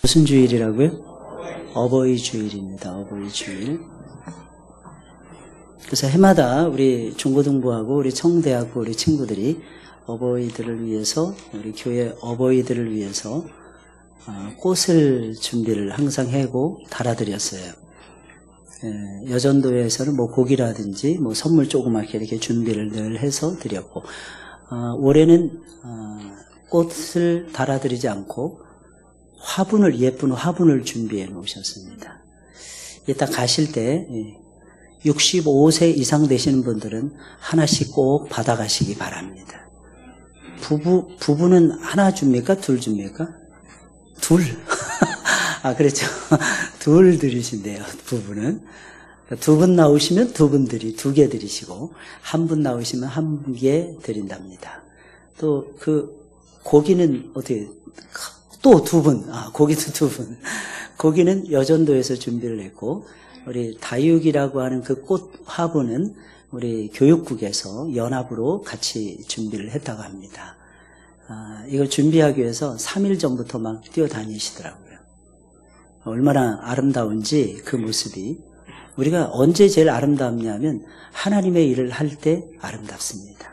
무슨 주일이라고요? 어버이 주일입니다. 어버이 주일. 그래서 해마다 우리 중고등부하고 우리 청대하고 우리 친구들이 어버이들을 위해서, 우리 교회 어버이들을 위해서 꽃을 준비를 항상 하고 달아드렸어요. 여전도에서는 뭐 고기라든지 뭐 선물 조그맣게 이렇게 준비를 늘 해서 드렸고, 올해는 꽃을 달아드리지 않고 화분을, 예쁜 화분을 준비해 놓으셨습니다. 이따 가실 때 65세 이상 되시는 분들은 하나씩 꼭 받아가시기 바랍니다. 부부는 하나 줍니까? 둘 줍니까? 둘. 그렇죠. 둘 드리신대요, 부부는. 두 분 나오시면 두 분들이 두 개 드리시고, 한 분 나오시면 한 개 드린답니다. 또 고기는 어떻게, 또 두 분, 고기도 두 분. 고기는 여전도에서 준비를 했고, 우리 다육이라고 하는 그 꽃 화분은 우리 교육국에서 연합으로 같이 준비를 했다고 합니다. 이걸 준비하기 위해서 3일 전부터 막 뛰어다니시더라고요. 얼마나 아름다운지 그 모습이. 우리가 언제 제일 아름답냐면 하나님의 일을 할 때 아름답습니다.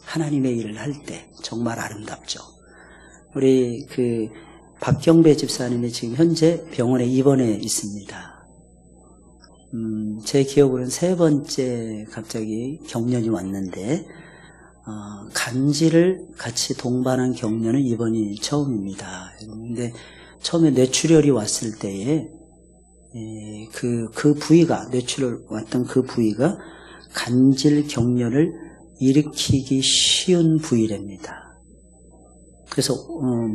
하나님의 일을 할 때 정말 아름답죠. 우리 박경배 집사님이 지금 현재 병원에 입원해 있습니다. 제 기억으로는 3번째 갑자기 경련이 왔는데, 간질을 같이 동반한 경련은 이번이 처음입니다. 근데 처음에 뇌출혈이 왔을 때에 그 부위가, 뇌출혈 왔던 그 부위가 간질 경련을 일으키기 쉬운 부위랍니다. 그래서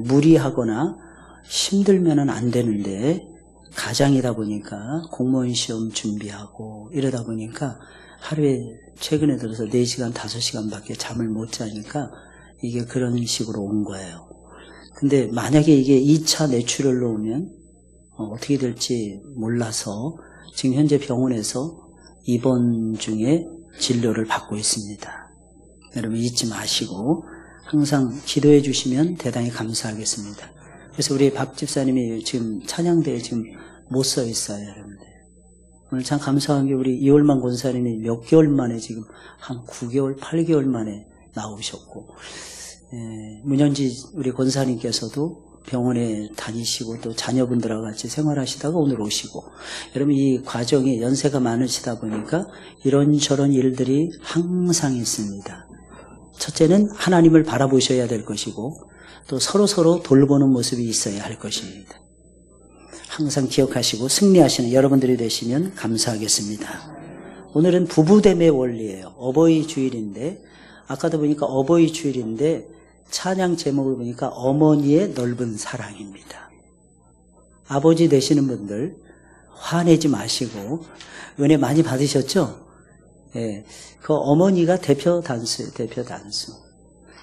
무리하거나 힘들면은 안 되는데, 가장이다 보니까 공무원 시험 준비하고 이러다 보니까 하루에 최근에 들어서 4시간, 5시간밖에 잠을 못 자니까 이게 그런 식으로 온 거예요. 근데 만약에 이게 2차 뇌출혈로 오면 어떻게 될지 몰라서 지금 현재 병원에서 입원 중에 진료를 받고 있습니다. 여러분 잊지 마시고 항상 기도해 주시면 대단히 감사하겠습니다. 그래서 우리 박 집사님이 지금 찬양대에 지금 못 서 있어요, 여러분들. 오늘 참 감사한 게 우리 이월만 권사님이 몇 개월 만에 지금 한 9개월, 8개월 만에 나오셨고, 문현지 우리 권사님께서도 병원에 다니시고 또 자녀분들하고 같이 생활하시다가 오늘 오시고, 여러분 이 과정에 연세가 많으시다 보니까 이런저런 일들이 항상 있습니다. 첫째는 하나님을 바라보셔야 될 것이고, 또 서로 돌보는 모습이 있어야 할 것입니다. 항상 기억하시고 승리하시는 여러분들이 되시면 감사하겠습니다. 오늘은 부부됨의 원리예요. 어버이 주일인데, 아까도 보니까 어버이 주일인데 찬양 제목을 보니까 어머니의 넓은 사랑입니다. 아버지 되시는 분들 화내지 마시고 은혜 많이 받으셨죠? 그 어머니가 대표 단수예요. 대표 단수.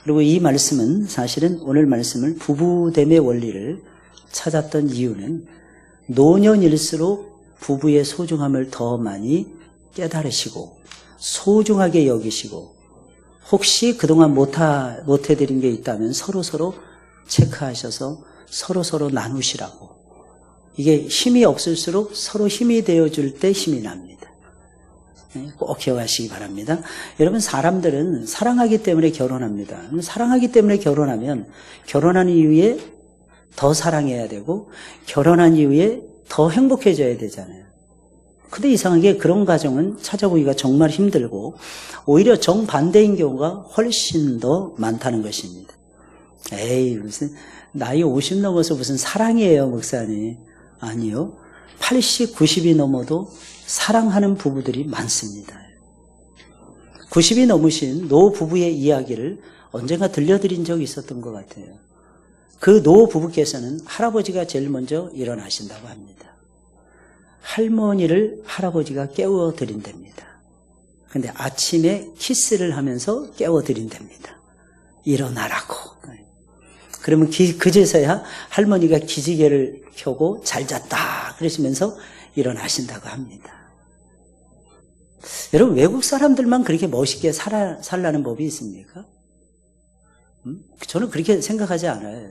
그리고 이 말씀은 사실은 오늘 말씀을 부부됨의 원리를 찾았던 이유는 노년일수록 부부의 소중함을 더 많이 깨달으시고 소중하게 여기시고, 혹시 그동안 못해드린 게 있다면 서로 체크하셔서 서로 나누시라고. 이게 힘이 없을수록 서로 힘이 되어줄 때 힘이 납니다. 꼭 기억하시기 바랍니다. 여러분, 사람들은 사랑하기 때문에 결혼합니다. 사랑하기 때문에 결혼하면 결혼한 이후에 더 사랑해야 되고 결혼한 이후에 더 행복해져야 되잖아요. 근데 이상하게 그런 가정은 찾아보기가 정말 힘들고 오히려 정반대인 경우가 훨씬 더 많다는 것입니다. 무슨 나이 50 넘어서 무슨 사랑이에요, 목사님. 아니요. 80, 90이 넘어도 사랑하는 부부들이 많습니다. 90이 넘으신 노부부의 이야기를 언젠가 들려드린 적이 있었던 것 같아요. 그 노부부께서는 할아버지가 제일 먼저 일어나신다고 합니다. 할머니를 할아버지가 깨워드린답니다. 근데 아침에 키스를 하면서 깨워드린답니다. 일어나라고. 그러면 그제서야 할머니가 기지개를 켜고 잘 잤다 그러시면서 일어나신다고 합니다. 여러분, 외국 사람들만 그렇게 멋있게 살라는 법이 있습니까? 저는 그렇게 생각하지 않아요.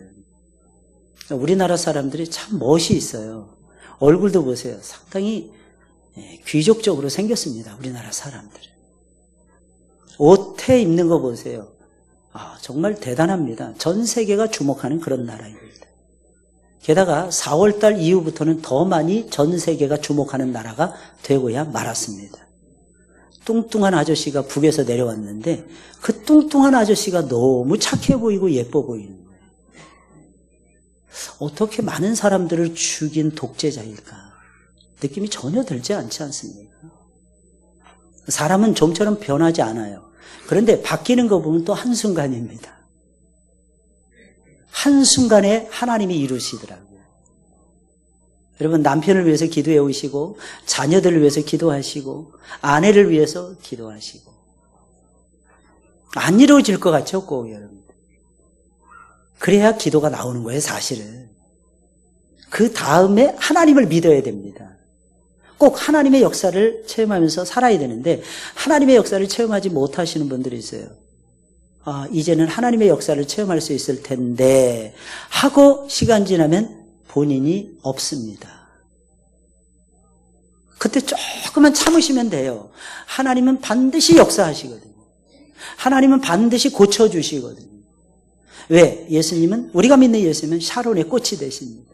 우리나라 사람들이 참 멋이 있어요. 얼굴도 보세요. 상당히 귀족적으로 생겼습니다. 우리나라 사람들은. 옷에 입는 거 보세요. 정말 대단합니다. 전 세계가 주목하는 그런 나라입니다. 게다가 4월달 이후부터는 더 많이 전 세계가 주목하는 나라가 되고야 말았습니다. 뚱뚱한 아저씨가 북에서 내려왔는데 그 뚱뚱한 아저씨가 너무 착해 보이고 예뻐 보이는 거예요. 어떻게 많은 사람들을 죽인 독재자일까? 느낌이 전혀 들지 않지 않습니까? 사람은 좀처럼 변하지 않아요. 그런데 바뀌는 거 보면 또 한순간입니다. 한순간에 하나님이 이루시더라고요. 여러분, 남편을 위해서 기도해 오시고 자녀들을 위해서 기도하시고 아내를 위해서 기도하시고 안 이루어질 것 같죠? 꼭 여러분. 그래야 기도가 나오는 거예요, 사실은. 그 다음에 하나님을 믿어야 됩니다. 꼭 하나님의 역사를 체험하면서 살아야 되는데 하나님의 역사를 체험하지 못하시는 분들이 있어요. 이제는 하나님의 역사를 체험할 수 있을 텐데 하고 시간 지나면 본인이 없습니다. 그때 조금만 참으시면 돼요. 하나님은 반드시 역사하시거든요. 하나님은 반드시 고쳐주시거든요. 왜? 예수님은, 우리가 믿는 예수님은 샤론의 꽃이 되십니다.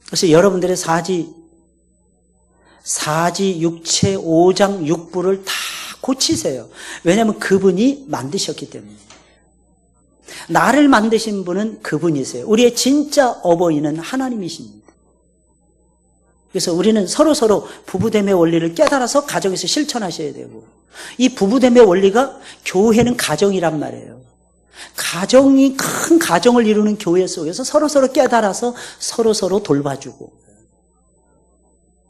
그래서 여러분들의 사지, 육체, 오장, 육부를 다 고치세요. 왜냐하면 그분이 만드셨기 때문에. 나를 만드신 분은 그분이세요. 우리의 진짜 어버이는 하나님이십니다. 그래서 우리는 서로서로 부부됨의 원리를 깨달아서 가정에서 실천하셔야 되고, 이 부부됨의 원리가 교회는 가정이란 말이에요. 가정이, 큰 가정을 이루는 교회 속에서 서로서로 깨달아서 서로서로 돌봐주고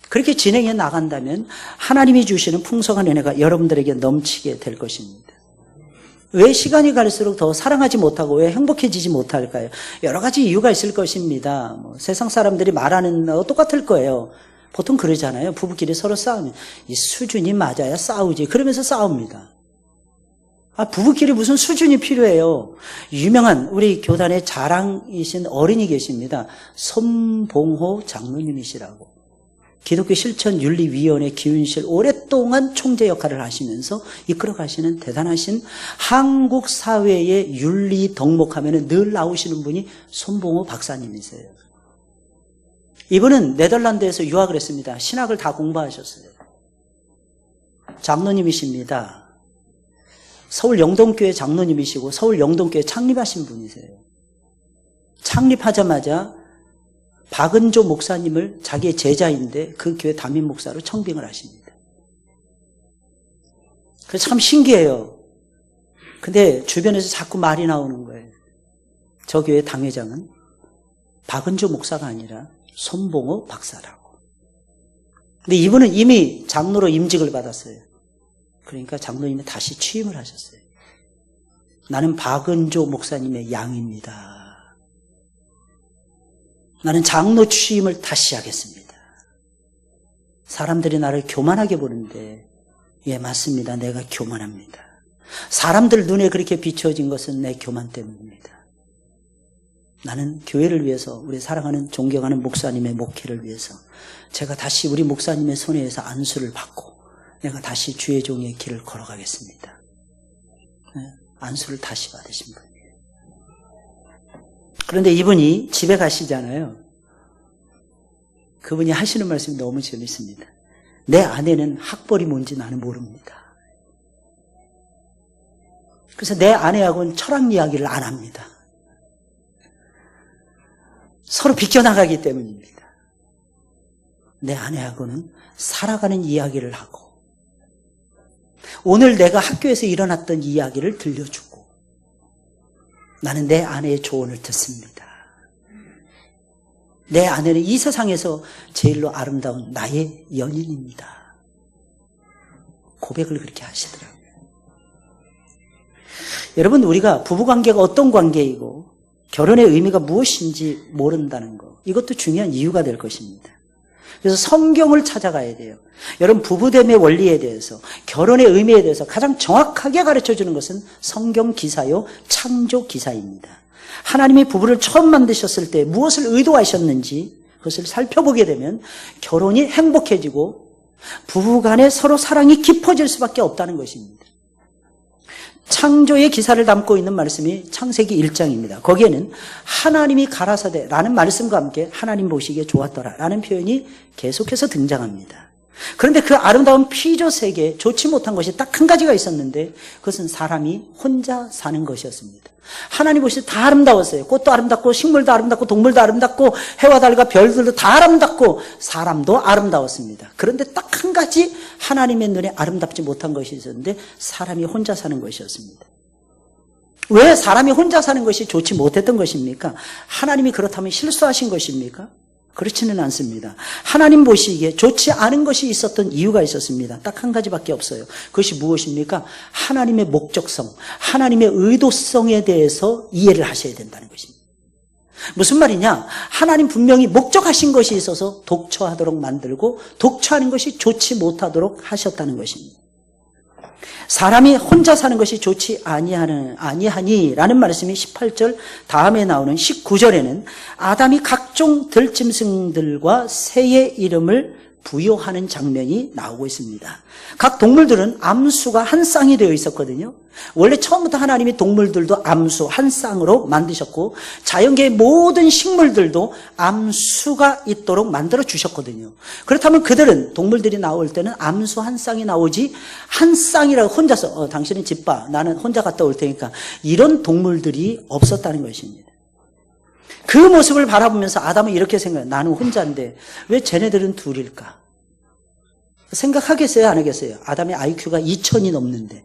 그렇게 진행해 나간다면 하나님이 주시는 풍성한 은혜가 여러분들에게 넘치게 될 것입니다. 왜 시간이 갈수록 더 사랑하지 못하고 왜 행복해지지 못할까요? 여러 가지 이유가 있을 것입니다. 세상 사람들이 말하는 거 똑같을 거예요. 보통 그러잖아요. 부부끼리 서로 싸우면 이 수준이 맞아야 싸우지. 그러면서 싸웁니다. 부부끼리 무슨 수준이 필요해요. 유명한 우리 교단의 자랑이신 어른이 계십니다. 손봉호 장로님이시라고. 기독교 실천윤리위원회 기윤실 오랫동안 총재 역할을 하시면서 이끌어 가시는 대단하신 한국 사회의 윤리 덕목하면 늘 나오시는 분이 손봉호 박사님이세요. 이분은 네덜란드에서 유학을 했습니다. 신학을 다 공부하셨어요. 장로님이십니다. 서울 영동교회 장로님이시고 서울 영동교회 창립하신 분이세요. 창립하자마자 박은조 목사님을 자기의 제자인데 그 교회 담임 목사로 청빙을 하십니다. 그래서 참 신기해요. 근데 주변에서 자꾸 말이 나오는 거예요. 저 교회 당회장은 박은조 목사가 아니라 손봉호 박사라고. 근데 이분은 이미 장로로 임직을 받았어요. 그러니까 장로님이 다시 취임을 하셨어요. 나는 박은조 목사님의 양입니다. 나는 장로 취임을 다시 하겠습니다. 사람들이 나를 교만하게 보는데 예, 맞습니다. 내가 교만합니다. 사람들 눈에 그렇게 비춰진 것은 내 교만 때문입니다. 나는 교회를 위해서 우리 사랑하는 존경하는 목사님의 목회를 위해서 제가 다시 우리 목사님의 손에서 안수를 받고 내가 다시 주의 종의 길을 걸어가겠습니다. 안수를 다시 받으신 분이에요. 그런데 이분이 집에 가시잖아요. 그분이 하시는 말씀이 너무 재밌습니다. 내 아내는 학벌이 뭔지 나는 모릅니다. 그래서 내 아내하고는 철학 이야기를 안 합니다. 서로 비껴나가기 때문입니다. 내 아내하고는 살아가는 이야기를 하고 오늘 내가 학교에서 일어났던 이야기를 들려주고 나는 내 아내의 조언을 듣습니다. 내 아내는 이 세상에서 제일로 아름다운 나의 연인입니다. 고백을 그렇게 하시더라고요. 여러분, 우리가 부부관계가 어떤 관계이고 결혼의 의미가 무엇인지 모른다는 것, 이것도 중요한 이유가 될 것입니다. 그래서 성경을 찾아가야 돼요. 여러분, 부부됨의 원리에 대해서, 결혼의 의미에 대해서 가장 정확하게 가르쳐주는 것은 성경 기사요, 창조 기사입니다. 하나님이 부부를 처음 만드셨을 때 무엇을 의도하셨는지 그것을 살펴보게 되면 결혼이 행복해지고 부부간에 서로 사랑이 깊어질 수밖에 없다는 것입니다. 창조의 기사를 담고 있는 말씀이 창세기 1장입니다. 거기에는 하나님이 가라사대라는 말씀과 함께 하나님 보시기에 좋았더라라는 표현이 계속해서 등장합니다. 그런데 그 아름다운 피조 세계에 좋지 못한 것이 딱 한 가지가 있었는데 그것은 사람이 혼자 사는 것이었습니다. 하나님 보시기에 다 아름다웠어요. 꽃도 아름답고 식물도 아름답고 동물도 아름답고 해와 달과 별들도 다 아름답고 사람도 아름다웠습니다. 그런데 딱 한 가지 하나님의 눈에 아름답지 못한 것이 있었는데 사람이 혼자 사는 것이었습니다. 왜 사람이 혼자 사는 것이 좋지 못했던 것입니까? 하나님이 그렇다면 실수하신 것입니까? 그렇지는 않습니다. 하나님 보시기에 좋지 않은 것이 있었던 이유가 있었습니다. 딱 한 가지밖에 없어요. 그것이 무엇입니까? 하나님의 목적성, 하나님의 의도성에 대해서 이해를 하셔야 된다는 것입니다. 무슨 말이냐? 하나님 분명히 목적하신 것이 있어서 독처하도록 만들고 독처하는 것이 좋지 못하도록 하셨다는 것입니다. 사람이 혼자 사는 것이 좋지 아니하니라는 말씀이 18절 다음에 나오는 19절에는 아담이 각종 들짐승들과 새의 이름을 부여하는 장면이 나오고 있습니다. 각 동물들은 암수가 한 쌍이 되어 있었거든요. 원래 처음부터 하나님이 동물들도 암수 한 쌍으로 만드셨고 자연계의 모든 식물들도 암수가 있도록 만들어 주셨거든요. 그렇다면 그들은 동물들이 나올 때는 암수 한 쌍이 나오지 한 쌍이라고 혼자서 당신은 집 봐, 나는 혼자 갔다 올 테니까 이런 동물들이 없었다는 것입니다. 그 모습을 바라보면서 아담은 이렇게 생각해요. 나는 혼자인데 왜 쟤네들은 둘일까? 생각하겠어요? 안 하겠어요? 아담의 IQ가 2000이 넘는데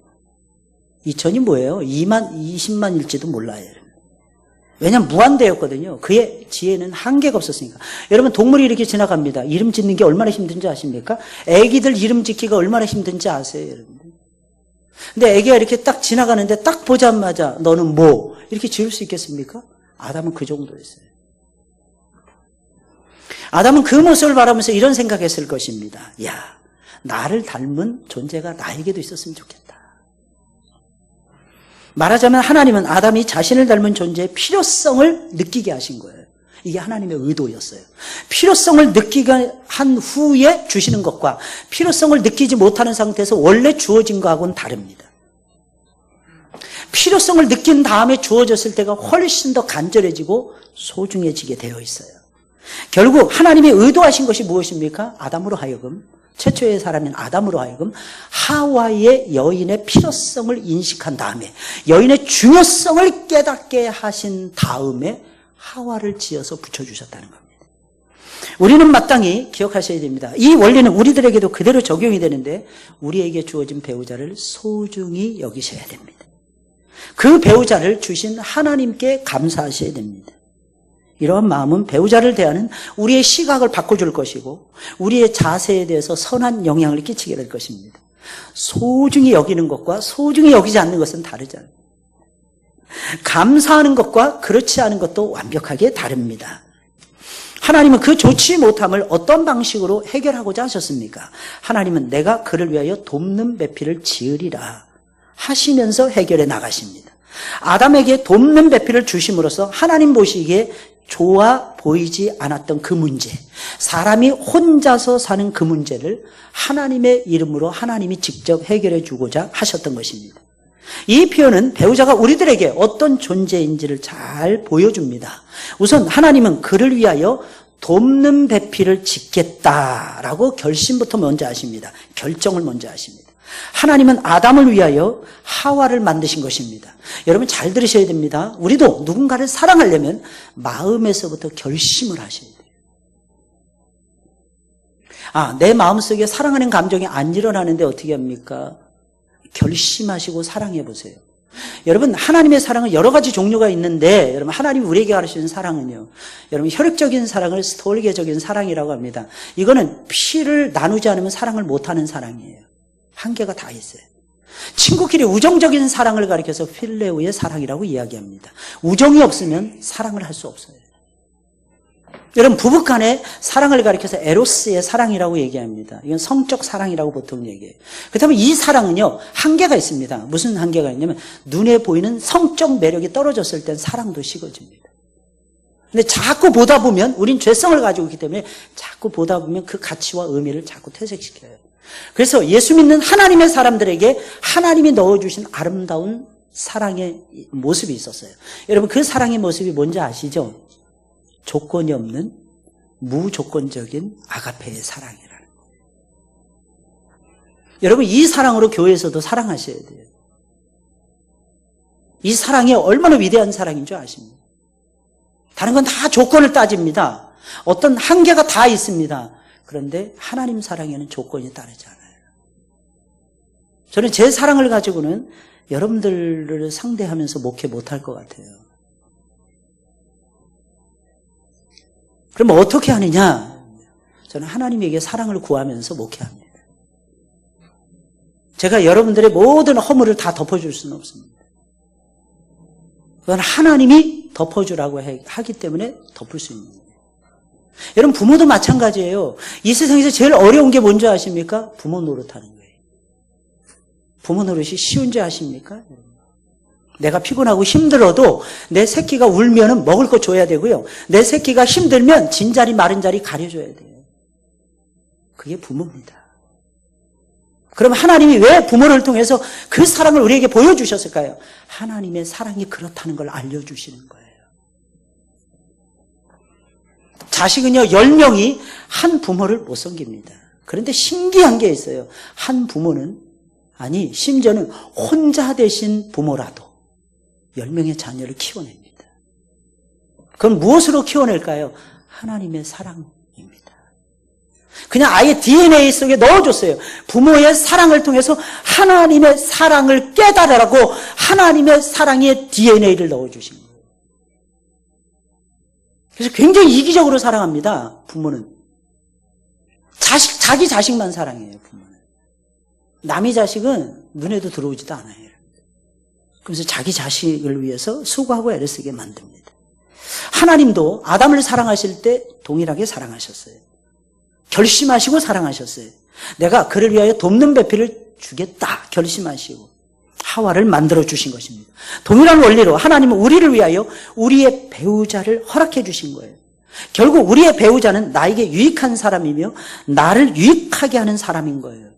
2000이 뭐예요? 20만일지도 몰라요. 왜냐하면 무한대였거든요. 그의 지혜는 한계가 없었으니까. 여러분, 동물이 이렇게 지나갑니다. 이름 짓는 게 얼마나 힘든지 아십니까? 애기들 이름 짓기가 얼마나 힘든지 아세요, 여러분? 근데 애기가 이렇게 딱 지나가는데 딱 보자마자 너는 뭐? 이렇게 지을 수 있겠습니까? 아담은 그 정도였어요. 아담은 그 모습을 바라보면서 이런 생각했을 것입니다. 야, 나를 닮은 존재가 나에게도 있었으면 좋겠다. 말하자면 하나님은 아담이 자신을 닮은 존재의 필요성을 느끼게 하신 거예요. 이게 하나님의 의도였어요. 필요성을 느끼게 한 후에 주시는 것과 필요성을 느끼지 못하는 상태에서 원래 주어진 것하고는 다릅니다. 필요성을 느낀 다음에 주어졌을 때가 훨씬 더 간절해지고 소중해지게 되어 있어요. 결국 하나님이 의도하신 것이 무엇입니까? 아담으로 하여금, 최초의 사람인 아담으로 하여금 하와의 여인의 필요성을 인식한 다음에 여인의 중요성을 깨닫게 하신 다음에 하와를 지어서 붙여주셨다는 겁니다. 우리는 마땅히 기억하셔야 됩니다. 이 원리는 우리들에게도 그대로 적용이 되는데 우리에게 주어진 배우자를 소중히 여기셔야 됩니다. 그 배우자를 주신 하나님께 감사하셔야 됩니다. 이러한 마음은 배우자를 대하는 우리의 시각을 바꿔줄 것이고 우리의 자세에 대해서 선한 영향을 끼치게 될 것입니다. 소중히 여기는 것과 소중히 여기지 않는 것은 다르잖아요. 감사하는 것과 그렇지 않은 것도 완벽하게 다릅니다. 하나님은 그 좋지 못함을 어떤 방식으로 해결하고자 하셨습니까? 하나님은 내가 그를 위하여 돕는 배필을 지으리라 하시면서 해결해 나가십니다. 아담에게 돕는 배필을 주심으로써 하나님 보시기에 좋아 보이지 않았던 그 문제, 사람이 혼자서 사는 그 문제를 하나님의 이름으로 하나님이 직접 해결해 주고자 하셨던 것입니다. 이 표현은 배우자가 우리들에게 어떤 존재인지를 잘 보여줍니다. 우선 하나님은 그를 위하여 돕는 배필을 짓겠다라고 결심부터 먼저 하십니다. 결정을 먼저 하십니다. 하나님은 아담을 위하여 하와를 만드신 것입니다. 여러분 잘 들으셔야 됩니다. 우리도 누군가를 사랑하려면 마음에서부터 결심을 하셔야 돼요. 내 마음속에 사랑하는 감정이 안 일어나는데 어떻게 합니까? 결심하시고 사랑해 보세요. 여러분 하나님의 사랑은 여러 가지 종류가 있는데 여러분 하나님이 우리에게 가르치는 사랑은요. 여러분 혈육적인 사랑을 스톨게적인 사랑이라고 합니다. 이거는 피를 나누지 않으면 사랑을 못하는 사랑이에요. 한계가 다 있어요. 친구끼리 우정적인 사랑을 가리켜서 필레오의 사랑이라고 이야기합니다. 우정이 없으면 사랑을 할 수 없어요. 여러분, 부부간의 사랑을 가리켜서 에로스의 사랑이라고 얘기합니다. 이건 성적 사랑이라고 보통 얘기해요. 그렇다면 이 사랑은요, 한계가 있습니다. 무슨 한계가 있냐면 눈에 보이는 성적 매력이 떨어졌을 땐 사랑도 식어집니다. 근데 자꾸 보다 보면, 우린 죄성을 가지고 있기 때문에 자꾸 보다 보면 그 가치와 의미를 자꾸 퇴색시켜요. 그래서 예수 믿는 하나님의 사람들에게 하나님이 넣어주신 아름다운 사랑의 모습이 있었어요. 여러분, 그 사랑의 모습이 뭔지 아시죠? 조건이 없는 무조건적인 아가페의 사랑이라는 거예요. 여러분, 이 사랑으로 교회에서도 사랑하셔야 돼요. 이 사랑이 얼마나 위대한 사랑인 줄 아십니까? 다른 건 다 조건을 따집니다. 어떤 한계가 다 있습니다. 그런데 하나님 사랑에는 조건이 따르지 않아요. 저는 제 사랑을 가지고는 여러분들을 상대하면서 목회 못할 것 같아요. 그럼 어떻게 하느냐? 저는 하나님에게 사랑을 구하면서 목회합니다. 제가 여러분들의 모든 허물을 다 덮어줄 수는 없습니다. 그건 하나님이 덮어주라고 하기 때문에 덮을 수 있는 거예요. 여러분, 부모도 마찬가지예요. 이 세상에서 제일 어려운 게 뭔지 아십니까? 부모 노릇하는 거예요. 부모 노릇이 쉬운지 아십니까? 내가 피곤하고 힘들어도 내 새끼가 울면은 먹을 거 줘야 되고요. 내 새끼가 힘들면 진 자리 마른 자리 가려줘야 돼요. 그게 부모입니다. 그럼 하나님이 왜 부모를 통해서 그 사랑을 우리에게 보여주셨을까요? 하나님의 사랑이 그렇다는 걸 알려주시는 거예요. 자식은요, 10명이 한 부모를 못 섬깁니다. 그런데 신기한 게 있어요. 한 부모는, 아니 심지어는 혼자 되신 부모라도 10명의 자녀를 키워냅니다. 그건 무엇으로 키워낼까요? 하나님의 사랑입니다. 그냥 아예 DNA 속에 넣어줬어요. 부모의 사랑을 통해서 하나님의 사랑을 깨달으라고 하나님의 사랑의 DNA를 넣어주신 거예요. 그래서 굉장히 이기적으로 사랑합니다. 부모는. 자기 자식만 사랑해요. 부모는. 남의 자식은 눈에도 들어오지도 않아요. 그래서 자기 자식을 위해서 수고하고 애를 쓰게 만듭니다. 하나님도 아담을 사랑하실 때 동일하게 사랑하셨어요. 결심하시고 사랑하셨어요. 내가 그를 위하여 돕는 배필을 주겠다 결심하시고 하와를 만들어 주신 것입니다. 동일한 원리로 하나님은 우리를 위하여 우리의 배우자를 허락해 주신 거예요. 결국 우리의 배우자는 나에게 유익한 사람이며 나를 유익하게 하는 사람인 거예요.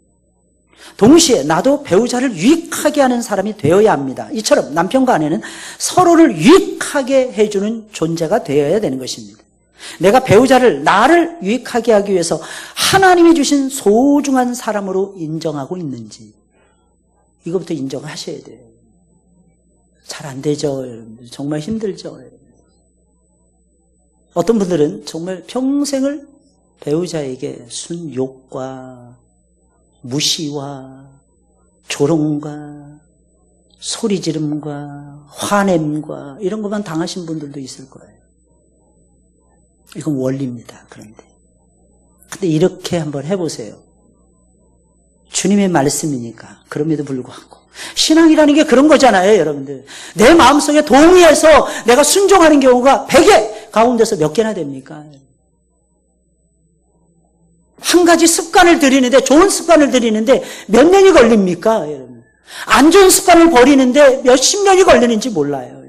동시에 나도 배우자를 유익하게 하는 사람이 되어야 합니다. 이처럼 남편과 아내는 서로를 유익하게 해주는 존재가 되어야 되는 것입니다. 내가 배우자를 나를 유익하게 하기 위해서 하나님이 주신 소중한 사람으로 인정하고 있는지 이것부터 인정하셔야 돼요. 잘 안 되죠, 여러분들. 정말 힘들죠. 어떤 분들은 정말 평생을 배우자에게 순욕과 무시와 조롱과 소리지름과 화냄과 이런 것만 당하신 분들도 있을 거예요. 이건 원리입니다. 근데 이렇게 한번 해보세요. 주님의 말씀이니까. 그럼에도 불구하고 신앙이라는 게 그런 거잖아요, 여러분들. 내 마음속에 동의해서 내가 순종하는 경우가 100개 가운데서 몇 개나 됩니까? 한 가지 습관을 들이는데, 좋은 습관을 들이는데 몇 년이 걸립니까, 여러분? 안 좋은 습관을 버리는데 몇십 년이 걸리는지 몰라요.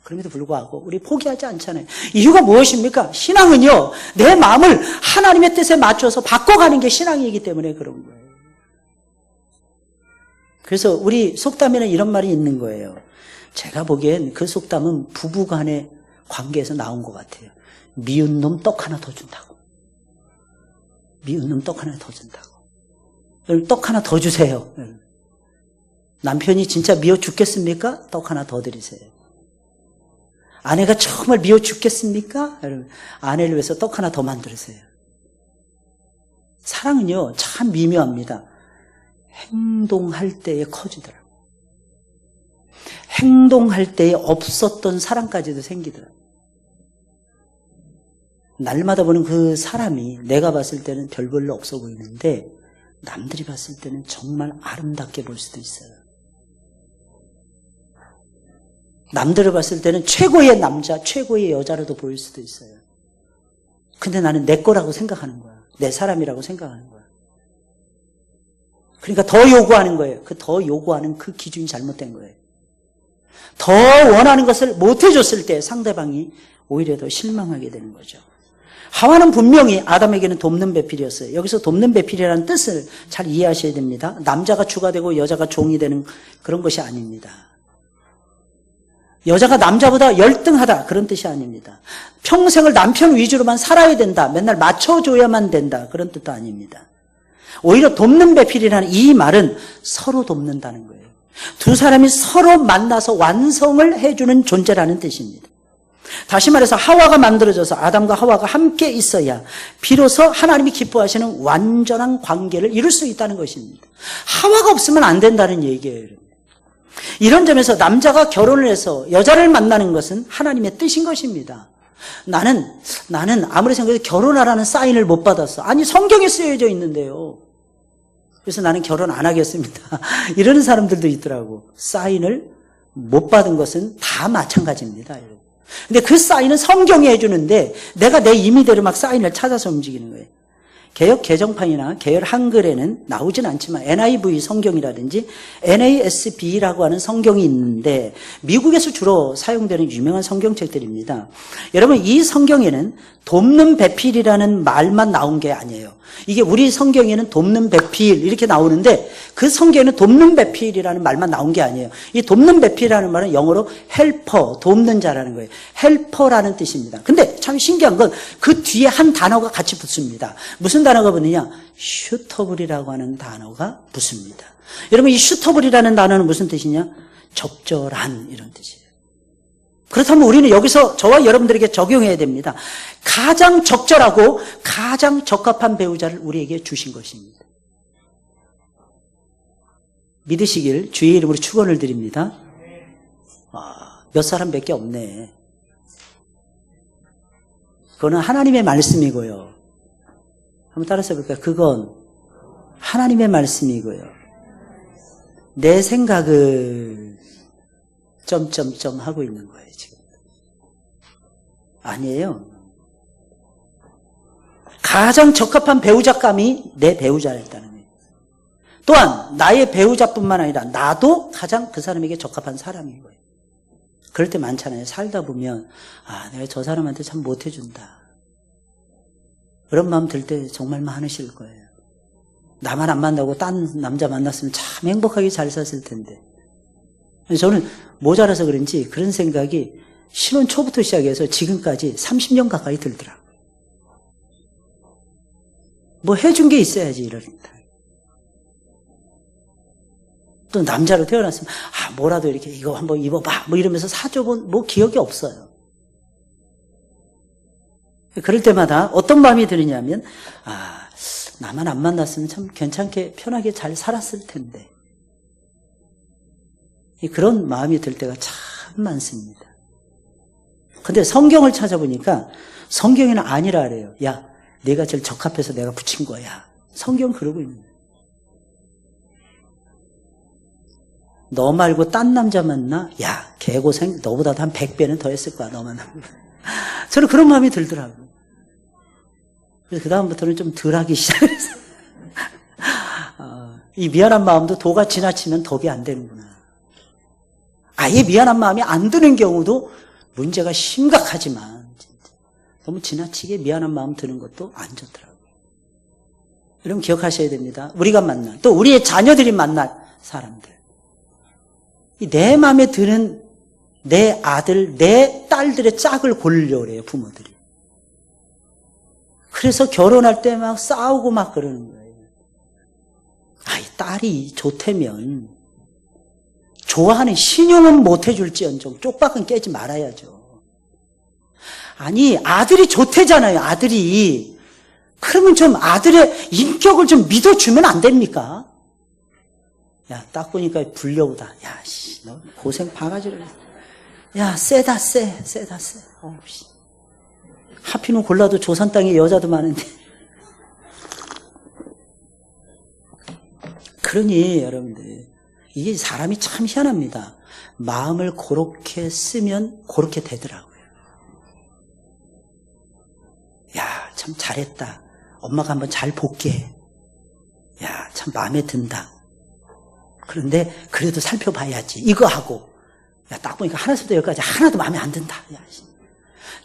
그럼에도 불구하고 우리 포기하지 않잖아요. 이유가 무엇입니까? 신앙은요, 내 마음을 하나님의 뜻에 맞춰서 바꿔가는 게 신앙이기 때문에 그런 거예요. 그래서 우리 속담에는 이런 말이 있는 거예요. 제가 보기엔 그 속담은 부부간의 관계에서 나온 것 같아요. 미운 놈 떡 하나 더 준다고. 미운 놈 떡 하나 더 준다고. 떡 하나 더 주세요. 남편이 진짜 미워 죽겠습니까? 떡 하나 더 드리세요. 아내가 정말 미워 죽겠습니까? 여러분, 아내를 위해서 떡 하나 더 만들으세요. 사랑은요, 참 미묘합니다. 행동할 때에 커지더라고요. 행동할 때에 없었던 사랑까지도 생기더라고요. 날마다 보는 그 사람이 내가 봤을 때는 별 별로 없어 보이는데 남들이 봤을 때는 정말 아름답게 볼 수도 있어요. 남들을 봤을 때는 최고의 남자, 최고의 여자로도 보일 수도 있어요. 근데 나는 내 거라고 생각하는 거야. 내 사람이라고 생각하는 거야. 그러니까 더 요구하는 거예요. 그 더 요구하는 그 기준이 잘못된 거예요. 더 원하는 것을 못 해줬을 때 상대방이 오히려 더 실망하게 되는 거죠. 하와는 분명히 아담에게는 돕는 배필이었어요. 여기서 돕는 배필이라는 뜻을 잘 이해하셔야 됩니다. 남자가 주가 되고 여자가 종이 되는 그런 것이 아닙니다. 여자가 남자보다 열등하다 그런 뜻이 아닙니다. 평생을 남편 위주로만 살아야 된다. 맨날 맞춰줘야만 된다. 그런 뜻도 아닙니다. 오히려 돕는 배필이라는 이 말은 서로 돕는다는 거예요. 두 사람이 서로 만나서 완성을 해주는 존재라는 뜻입니다. 다시 말해서 하와가 만들어져서 아담과 하와가 함께 있어야 비로소 하나님이 기뻐하시는 완전한 관계를 이룰 수 있다는 것입니다. 하와가 없으면 안 된다는 얘기예요. 이런 점에서 남자가 결혼을 해서 여자를 만나는 것은 하나님의 뜻인 것입니다. 나는 아무리 생각해도 결혼하라는 사인을 못 받았어. 아니 성경에 쓰여져 있는데요. 그래서 나는 결혼 안 하겠습니다. 이러는 사람들도 있더라고. 사인을 못 받은 것은 다 마찬가지입니다. 근데 그 사인은 성경이 해주는데 내가 내 임의대로 막 사인을 찾아서 움직이는 거예요. 개역 개정판이나 계열 한글에는 나오진 않지만 NIV 성경이라든지 NASB라고 하는 성경이 있는데 미국에서 주로 사용되는 유명한 성경책들입니다. 여러분 이 성경에는 돕는 배필이라는 말만 나온 게 아니에요. 이게 우리 성경에는 돕는 배필 이렇게 나오는데 그 성경에는 돕는 배필이라는 말만 나온 게 아니에요. 이 돕는 배필이라는 말은 영어로 헬퍼, 돕는 자라는 거예요. 헬퍼라는 뜻입니다. 근데 참 신기한 건 그 뒤에 한 단어가 같이 붙습니다. 무슨 단어가 붙느냐? 슈터블이라고 하는 단어가 붙습니다. 여러분 이 슈터블이라는 단어는 무슨 뜻이냐? 적절한 이런 뜻이에요. 그렇다면 우리는 여기서 저와 여러분들에게 적용해야 됩니다. 가장 적절하고 가장 적합한 배우자를 우리에게 주신 것입니다. 믿으시길 주의 이름으로 축원을 드립니다. 몇 사람밖에 없네. 그거는 하나님의 말씀이고요. 한번 따라서 볼까요? 그건 하나님의 말씀이고요. 내 생각을 점점점 하고 있는 거예요, 지금. 아니에요. 가장 적합한 배우자감이 내 배우자였다는 거예요. 또한 나의 배우자뿐만 아니라 나도 가장 그 사람에게 적합한 사람인 거예요. 그럴 때 많잖아요. 살다 보면 내가 저 사람한테 참 못해준다. 그런 마음 들 때 정말 많으실 거예요. 나만 안 만나고 딴 남자 만났으면 참 행복하게 잘 샀을 텐데. 저는 모자라서 그런지 그런 생각이 신혼 초부터 시작해서 지금까지 30년 가까이 들더라고요. 뭐 해준 게 있어야지 이러니까. 또 남자로 태어났으면 뭐라도 이렇게 이거 한번 입어봐 뭐 이러면서 사줘본 뭐 기억이 없어요. 그럴 때마다 어떤 마음이 드느냐면 나만 안 만났으면 참 괜찮게 편하게 잘 살았을 텐데. 그런 마음이 들 때가 참 많습니다. 근데 성경을 찾아보니까 성경에는 아니라 그래요. 야, 내가 제일 적합해서 내가 붙인 거야. 성경 그러고 있는 거예요. 너 말고 딴 남자 만나? 야, 개고생 너보다도 한 100배는 더 했을 거야, 너만 하면. 저는 그런 마음이 들더라고요. 그래서 그 다음부터는 좀 덜하기 시작했어요. 이 미안한 마음도 도가 지나치면 덕이 안 되는구나. 아예 미안한 마음이 안 드는 경우도 문제가 심각하지만 진짜 너무 지나치게 미안한 마음 드는 것도 안 좋더라고요. 여러분 기억하셔야 됩니다. 우리가 만난 또 우리의 자녀들이 만날 사람들, 내 마음에 드는 내 아들, 내 딸들의 짝을 고르려고 그래요, 부모들이. 그래서 결혼할 때 막 싸우고 막 그러는 거예요. 이 딸이 좋다면 좋아하는 신용은 못 해줄지언정 쪽박은 깨지 말아야죠. 아니 아들이 좋대잖아요. 아들이. 그러면 좀 아들의 인격을 좀 믿어주면 안 됩니까? 야, 딱 보니까 불려오다. 야, 씨, 너 고생 바가지로 했어. 야, 세다 세. 씨. 하필이면 골라도 조선 땅에 여자도 많은데. 그러니 여러분들 이게 사람이 참 희한합니다. 마음을 그렇게 쓰면 그렇게 되더라고요. 야, 참 잘했다. 엄마가 한번 잘 볼게. 야, 참 마음에 든다. 그런데 그래도 살펴봐야지. 이거 하고. 야, 딱 보니까 하나부터 여기까지 하나도 마음에 안 든다. 야,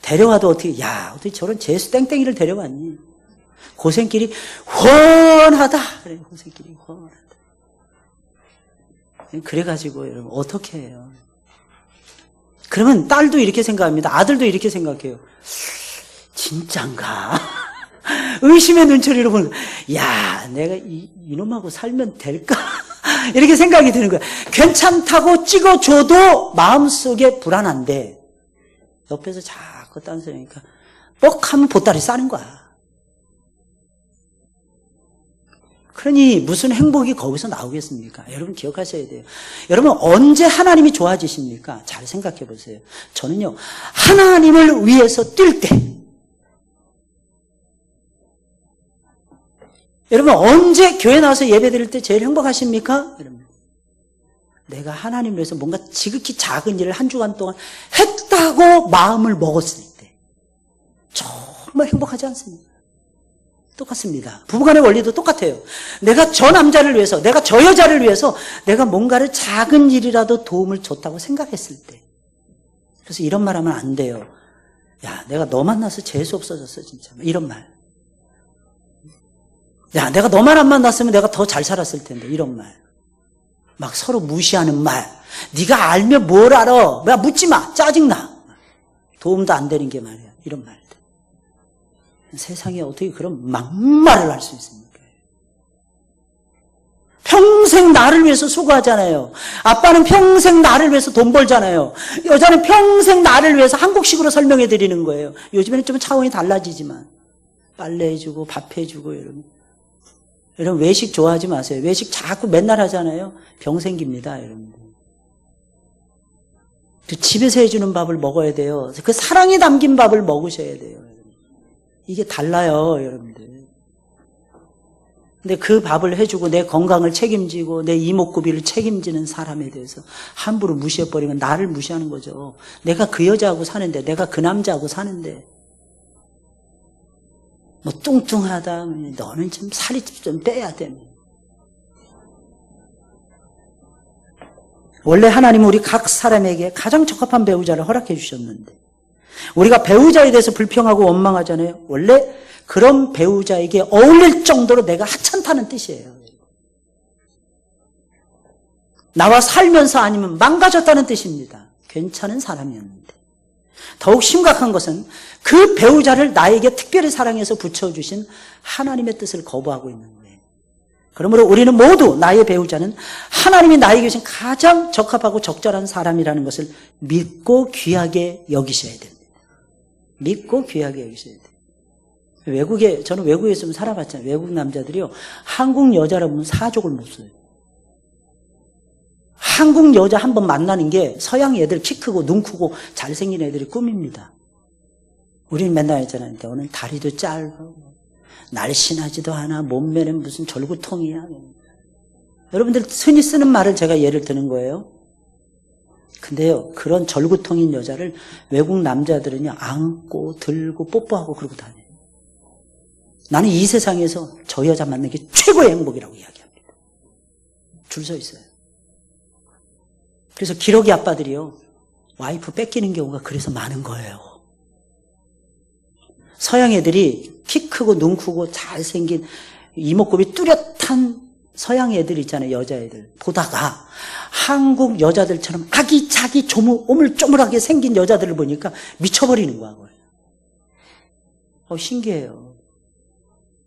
데려와도 어떻게 저런 재수 땡땡이를 데려왔니? 고생길이 훤하다. 그래, 고생길이 훤하다. 그래가지고 여러분 어떻게 해요? 그러면 딸도 이렇게 생각합니다. 아들도 이렇게 생각해요. 진짠가? 의심의 눈초리로 보는 거야. 야, 내가 이놈하고 살면 될까? 이렇게 생각이 드는 거야. 괜찮다고 찍어줘도 마음속에 불안한데 옆에서 자꾸 딴소리니까 뻑 하면 보따리 싸는 거야. 그러니 무슨 행복이 거기서 나오겠습니까? 여러분 기억하셔야 돼요. 여러분 언제 하나님이 좋아지십니까? 잘 생각해 보세요. 저는요, 하나님을 위해서 뛸 때. 여러분 언제 교회 나와서 예배 드릴 때 제일 행복하십니까? 여러분, 내가 하나님을 위해서 뭔가 지극히 작은 일을 한 주간 동안 했다고 마음을 먹었을 때 정말 행복하지 않습니까? 똑같습니다. 부부간의 원리도 똑같아요. 내가 저 남자를 위해서, 내가 저 여자를 위해서 내가 뭔가를 작은 일이라도 도움을 줬다고 생각했을 때. 그래서 이런 말 하면 안 돼요. 야, 내가 너 만나서 재수 없어졌어 진짜. 이런 말. 야, 내가 너만 안 만났으면 내가 더 잘 살았을 텐데. 이런 말. 막 서로 무시하는 말. 네가 알면 뭘 알아. 야, 묻지 마. 짜증나. 도움도 안 되는 게 말이야. 이런 말. 세상에 어떻게 그런 막말을 할 수 있습니까? 평생 나를 위해서 수고하잖아요. 아빠는 평생 나를 위해서 돈 벌잖아요. 여자는 평생 나를 위해서 한국식으로 설명해 드리는 거예요. 요즘에는 좀 차원이 달라지지만 빨래해주고 밥해주고 여러분 외식 좋아하지 마세요. 외식 자꾸 맨날 하잖아요. 병 생깁니다. 여러분들. 그 집에서 해주는 밥을 먹어야 돼요. 그 사랑이 담긴 밥을 먹으셔야 돼요. 이게 달라요, 여러분들. 근데 그 밥을 해주고 내 건강을 책임지고 내 이목구비를 책임지는 사람에 대해서 함부로 무시해버리면 나를 무시하는 거죠. 내가 그 여자하고 사는데, 내가 그 남자하고 사는데, 뭐 뚱뚱하다, 너는 좀 살이 좀 빼야 돼. 원래 하나님은 우리 각 사람에게 가장 적합한 배우자를 허락해 주셨는데, 우리가 배우자에 대해서 불평하고 원망하잖아요. 원래 그런 배우자에게 어울릴 정도로 내가 하찮다는 뜻이에요. 나와 살면서 아니면 망가졌다는 뜻입니다. 괜찮은 사람이었는데. 더욱 심각한 것은 그 배우자를 나에게 특별히 사랑해서 붙여주신 하나님의 뜻을 거부하고 있는 거예요. 그러므로 우리는 모두 나의 배우자는 하나님이 나에게 주신 가장 적합하고 적절한 사람이라는 것을 믿고 귀하게 여기셔야 됩니다. 믿고 귀하게 여기셔야 돼요. 저는 외국에 있으면 살아봤잖아요. 외국 남자들이요, 한국 여자라 보면 사족을 못 써요. 한국 여자 한번 만나는 게 서양 애들 키 크고 눈 크고 잘생긴 애들이 꿈입니다. 우리는 맨날 했잖아요. 너는 다리도 짧고 날씬하지도 않아. 몸매는 무슨 절구통이야. 여러분들 흔히 쓰는 말을 제가 예를 드는 거예요. 근데요, 그런 절구통인 여자를 외국 남자들은요, 안고 들고 뽀뽀하고 그러고 다녀요. 나는 이 세상에서 저 여자 만나는 게 최고의 행복이라고 이야기합니다. 줄 서 있어요. 그래서 기러기 아빠들이요, 와이프 뺏기는 경우가 그래서 많은 거예요. 서양 애들이 키 크고 눈 크고 잘생긴 이목구비 뚜렷한 서양 애들 있잖아요. 여자애들 보다가 한국 여자들처럼 아기자기 오물조물하게 생긴 여자들을 보니까 미쳐버리는 거야. 신기해요.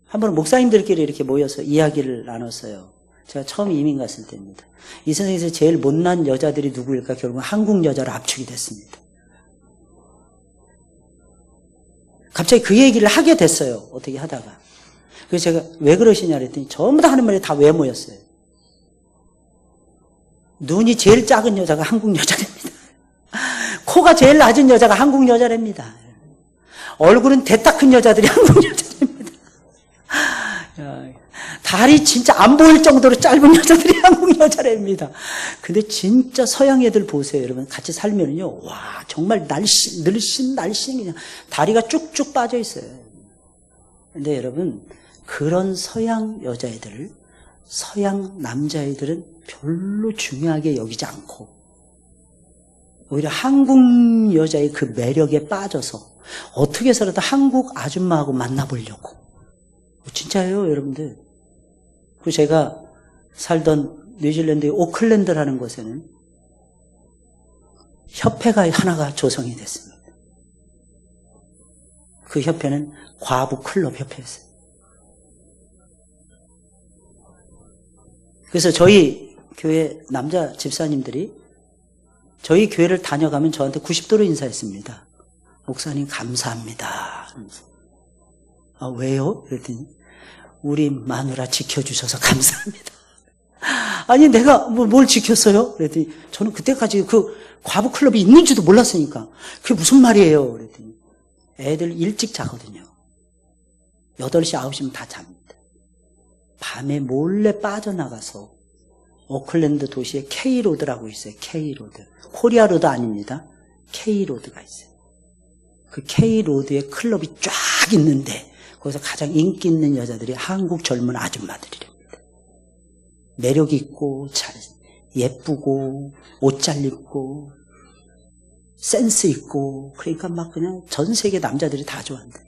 한 번은 목사님들끼리 이렇게 모여서 이야기를 나눴어요. 제가 처음 이민 갔을 때입니다. 이 세상에서 제일 못난 여자들이 누구일까? 결국은 한국 여자로 압축이 됐습니다. 갑자기 그 얘기를 하게 됐어요. 어떻게 하다가. 그래서 제가 왜 그러시냐 그랬더니 전부 다 하는 말이 다 외모였어요. 눈이 제일 작은 여자가 한국 여자랍니다. 코가 제일 낮은 여자가 한국 여자랍니다. 얼굴은 대따 큰 여자들이 한국 여자랍니다. 다리 진짜 안 보일 정도로 짧은 여자들이 한국 여자랍니다. 근데 진짜 서양 애들 보세요. 여러분 같이 살면요, 와 정말 날씬 그냥 다리가 쭉쭉 빠져 있어요. 근데 여러분, 그런 서양 여자애들을 서양 남자애들은 별로 중요하게 여기지 않고 오히려 한국 여자의 그 매력에 빠져서 어떻게 해서라도 한국 아줌마하고 만나보려고. 진짜예요, 여러분들. 그리고 제가 살던 뉴질랜드의 오클랜드라는 곳에는 협회가 하나가 조성이 됐습니다. 그 협회는 과부 클럽 협회였어요. 그래서 저희 교회 남자 집사님들이 저희 교회를 다녀가면 저한테 90도로 인사했습니다. 목사님 감사합니다. 아, 왜요? 그랬더니 우리 마누라 지켜주셔서 감사합니다. 아니 내가 뭘 지켰어요? 그랬더니 저는 그때까지 그 과부 클럽이 있는지도 몰랐으니까 그게 무슨 말이에요? 그랬더니 애들 일찍 자거든요. 8시 9시면 다 잡니다. 밤에 몰래 빠져나가서 오클랜드 도시에 K로드라고 있어요. K로드. 코리아로드 아닙니다. K로드가 있어요. 그 K로드에 클럽이 쫙 있는데 거기서 가장 인기 있는 여자들이 한국 젊은 아줌마들이랍니다. 매력 있고 잘 예쁘고 옷 잘 입고 센스 있고 그러니까 막 그냥 전 세계 남자들이 다 좋아한다.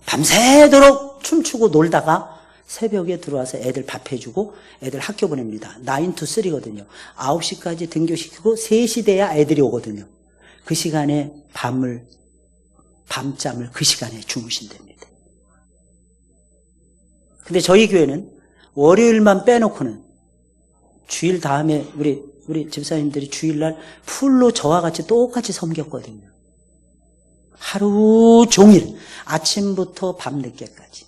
밤새도록 춤추고 놀다가 새벽에 들어와서 애들 밥 해주고 애들 학교 보냅니다. 9 to 3거든요. 9시까지 등교시키고 3시 돼야 애들이 오거든요. 그 시간에 밤잠을 그 시간에 주무신답니다. 근데 저희 교회는 월요일만 빼놓고는 주일 다음에 우리 집사님들이 주일날 풀로 저와 같이 똑같이 섬겼거든요. 하루 종일 아침부터 밤늦게까지.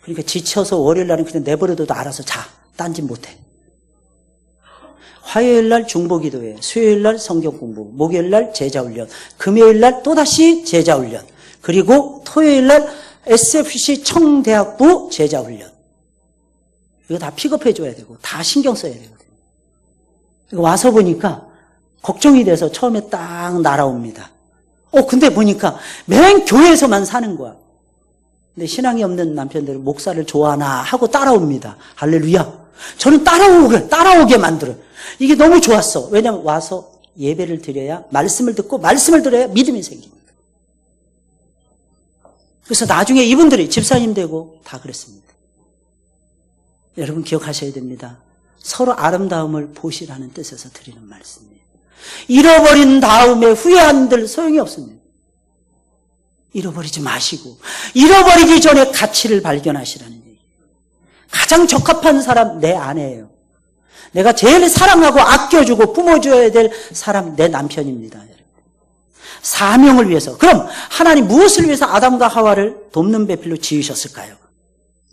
그러니까 지쳐서 월요일날은 그냥 내버려둬도 알아서 자. 딴짓 못해. 화요일날 중보기도회, 수요일날 성경공부, 목요일날 제자훈련, 금요일날 또다시 제자훈련, 그리고 토요일날 SFC 청대학부 제자훈련. 이거 다 픽업해줘야 되고 다 신경 써야 되거든요. 와서 보니까 걱정이 돼서 처음에 딱 날아옵니다. 근데 보니까 맨 교회에서만 사는 거야. 근데 신앙이 없는 남편들은 목사를 좋아하나 하고 따라옵니다. 할렐루야. 저는 따라오게 만들어요. 이게 너무 좋았어. 왜냐하면 와서 예배를 드려야 말씀을 듣고 말씀을 들어야 믿음이 생깁니다. 그래서 나중에 이분들이 집사님 되고 다 그랬습니다. 여러분 기억하셔야 됩니다. 서로 아름다움을 보시라는 뜻에서 드리는 말씀이에요. 잃어버린 다음에 후회한들 소용이 없습니다. 잃어버리지 마시고 잃어버리기 전에 가치를 발견하시라는 얘기예요. 가장 적합한 사람 내 아내예요. 내가 제일 사랑하고 아껴주고 품어줘야 될 사람 내 남편입니다. 사명을 위해서. 그럼 하나님 무엇을 위해서 아담과 하와를 돕는 배필로 지으셨을까요?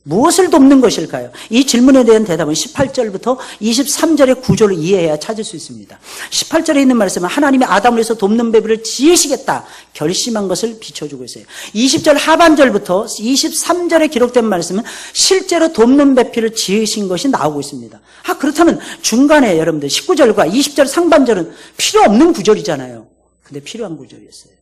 무엇을 돕는 것일까요? 이 질문에 대한 대답은 18절부터 23절의 구조를 이해해야 찾을 수 있습니다. 18절에 있는 말씀은 하나님이 아담을 위해서 돕는 배필을 지으시겠다 결심한 것을 비춰주고 있어요. 20절 하반절부터 23절에 기록된 말씀은 실제로 돕는 배필을 지으신 것이 나오고 있습니다. 그렇다면 중간에 여러분들 19절과 20절 상반절은 필요 없는 구절이잖아요. 근데 필요한 구절이었어요.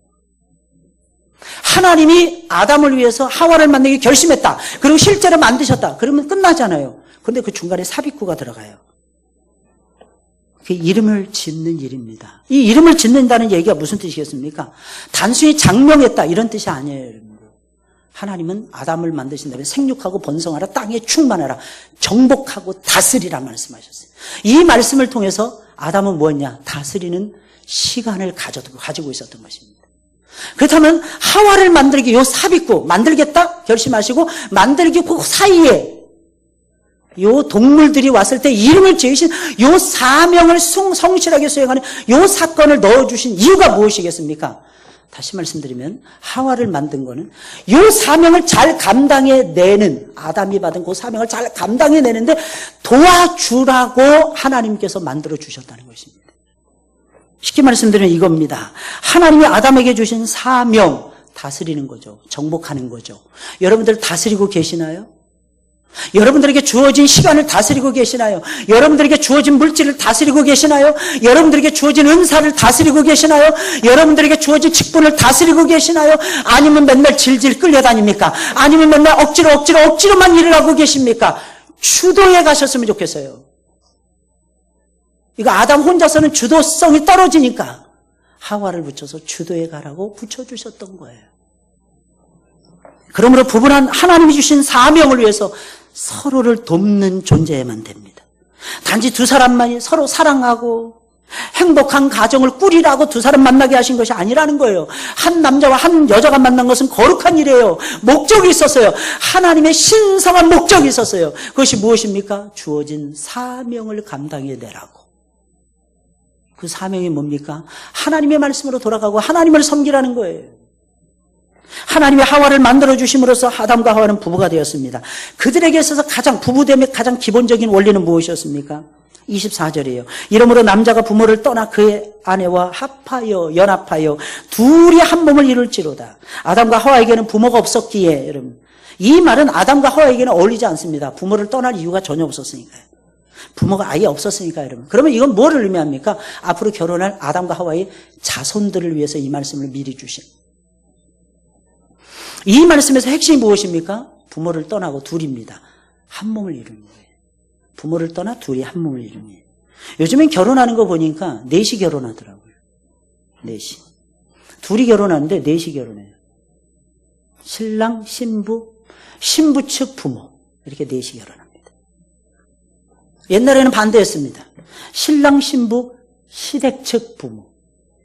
하나님이 아담을 위해서 하와를 만들기 결심했다. 그리고 실제로 만드셨다. 그러면 끝나잖아요. 그런데 그 중간에 삽입구가 들어가요. 그게 이름을 짓는 일입니다. 이 이름을 짓는다는 얘기가 무슨 뜻이겠습니까? 단순히 장명했다 이런 뜻이 아니에요. 여러분. 하나님은 아담을 만드신 다음에 생육하고 번성하라, 땅에 충만하라, 정복하고 다스리라 말씀하셨어요. 이 말씀을 통해서 아담은 뭐였냐? 다스리는 시간을 가지고 있었던 것입니다. 그렇다면 하와를 만들기 요 삽입구 만들겠다 결심하시고 만들기 그 사이에 요 동물들이 왔을 때 이름을 지으신 요 사명을 성실하게 수행하는 요 사건을 넣어주신 이유가 무엇이겠습니까? 다시 말씀드리면 하와를 만든 거는 요 사명을 잘 감당해내는 아담이 받은 그 사명을 잘 감당해내는데 도와주라고 하나님께서 만들어 주셨다는 것입니다. 쉽게 말씀드리면 이겁니다. 하나님이 아담에게 주신 사명, 다스리는 거죠. 정복하는 거죠. 여러분들 다스리고 계시나요? 여러분들에게 주어진 시간을 다스리고 계시나요? 여러분들에게 주어진 물질을 다스리고 계시나요? 여러분들에게 주어진 은사를 다스리고 계시나요? 여러분들에게 주어진 직분을 다스리고 계시나요? 아니면 맨날 질질 끌려다닙니까? 아니면 맨날 억지로만 일을 하고 계십니까? 주도에 가셨으면 좋겠어요. 이거 아담 혼자서는 주도성이 떨어지니까 하와를 붙여서 주도에 가라고 붙여주셨던 거예요. 그러므로 부부는 하나님이 주신 사명을 위해서 서로를 돕는 존재에만 됩니다. 단지 두 사람만이 서로 사랑하고 행복한 가정을 꾸리라고 두 사람 만나게 하신 것이 아니라는 거예요. 한 남자와 한 여자가 만난 것은 거룩한 일이에요. 목적이 있었어요. 하나님의 신성한 목적이 있었어요. 그것이 무엇입니까? 주어진 사명을 감당해내라고. 그 사명이 뭡니까? 하나님의 말씀으로 돌아가고 하나님을 섬기라는 거예요. 하나님의 하와를 만들어주심으로써 아담과 하와는 부부가 되었습니다. 그들에게 있어서 부부됨의 가장 기본적인 원리는 무엇이었습니까? 24절이에요. 이러므로 남자가 부모를 떠나 그의 아내와 연합하여 둘이 한 몸을 이룰지로다. 아담과 하와에게는 부모가 없었기에, 여러분, 이 말은 아담과 하와에게는 어울리지 않습니다. 부모를 떠날 이유가 전혀 없었으니까요. 부모가 아예 없었으니까, 여러분. 그러면 이건 뭐를 의미합니까? 앞으로 결혼할 아담과 하와의 자손들을 위해서 이 말씀을 미리 주신. 이 말씀에서 핵심이 무엇입니까? 부모를 떠나고 둘입니다. 한 몸을 이루는 거예요. 부모를 떠나 둘이 한 몸을 이루는 거예요. 요즘엔 결혼하는 거 보니까 넷이 결혼하더라고요. 넷이. 둘이 결혼하는데 넷이 결혼해요. 신랑, 신부 측 부모. 이렇게 넷이 결혼합니다. 옛날에는 반대였습니다. 신랑, 신부, 시댁 측 부모.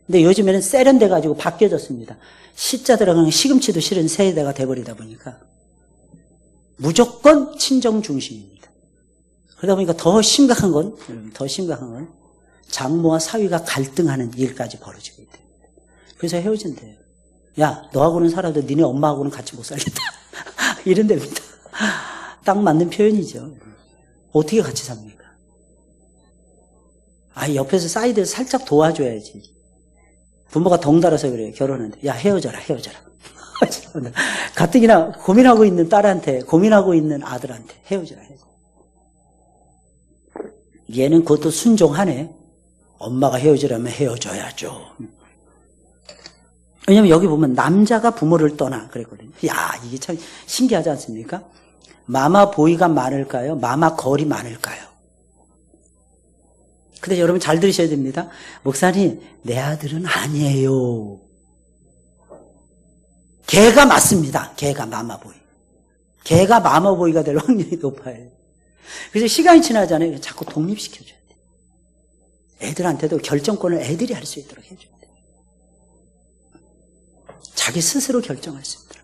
근데 요즘에는 세련돼가지고 바뀌어졌습니다. 시자 들어가는 시금치도 실은 세대가 돼버리다 보니까 무조건 친정 중심입니다. 그러다 보니까 더 심각한 건 장모와 사위가 갈등하는 일까지 벌어지고 있대요. 그래서 헤어진대요. 야, 너하고는 살아도 니네 엄마하고는 같이 못 살겠다. 이런답니다. 딱 맞는 표현이죠. 어떻게 같이 삽니까? 옆에서 사이드에서 살짝 도와줘야지. 부모가 덩달아서 그래요. 결혼하는데. 야, 헤어져라. 가뜩이나 고민하고 있는 딸한테, 고민하고 있는 아들한테 헤어져라. 얘는 그것도 순종하네. 엄마가 헤어지라면 헤어져야죠. 왜냐면 여기 보면 남자가 부모를 떠나 그랬거든요. 야, 이게 참 신기하지 않습니까? 마마 보이가 많을까요? 마마 걸이 많을까요? 근데 여러분 잘 들으셔야 됩니다. 목사님, 내 아들은 아니에요. 걔가 맞습니다. 걔가 마마보이. 걔가 마마보이가 될 확률이 높아요. 그래서 시간이 지나잖아요. 자꾸 독립시켜줘야 돼요. 애들한테도 결정권을 애들이 할 수 있도록 해줘야 돼요. 자기 스스로 결정할 수 있도록.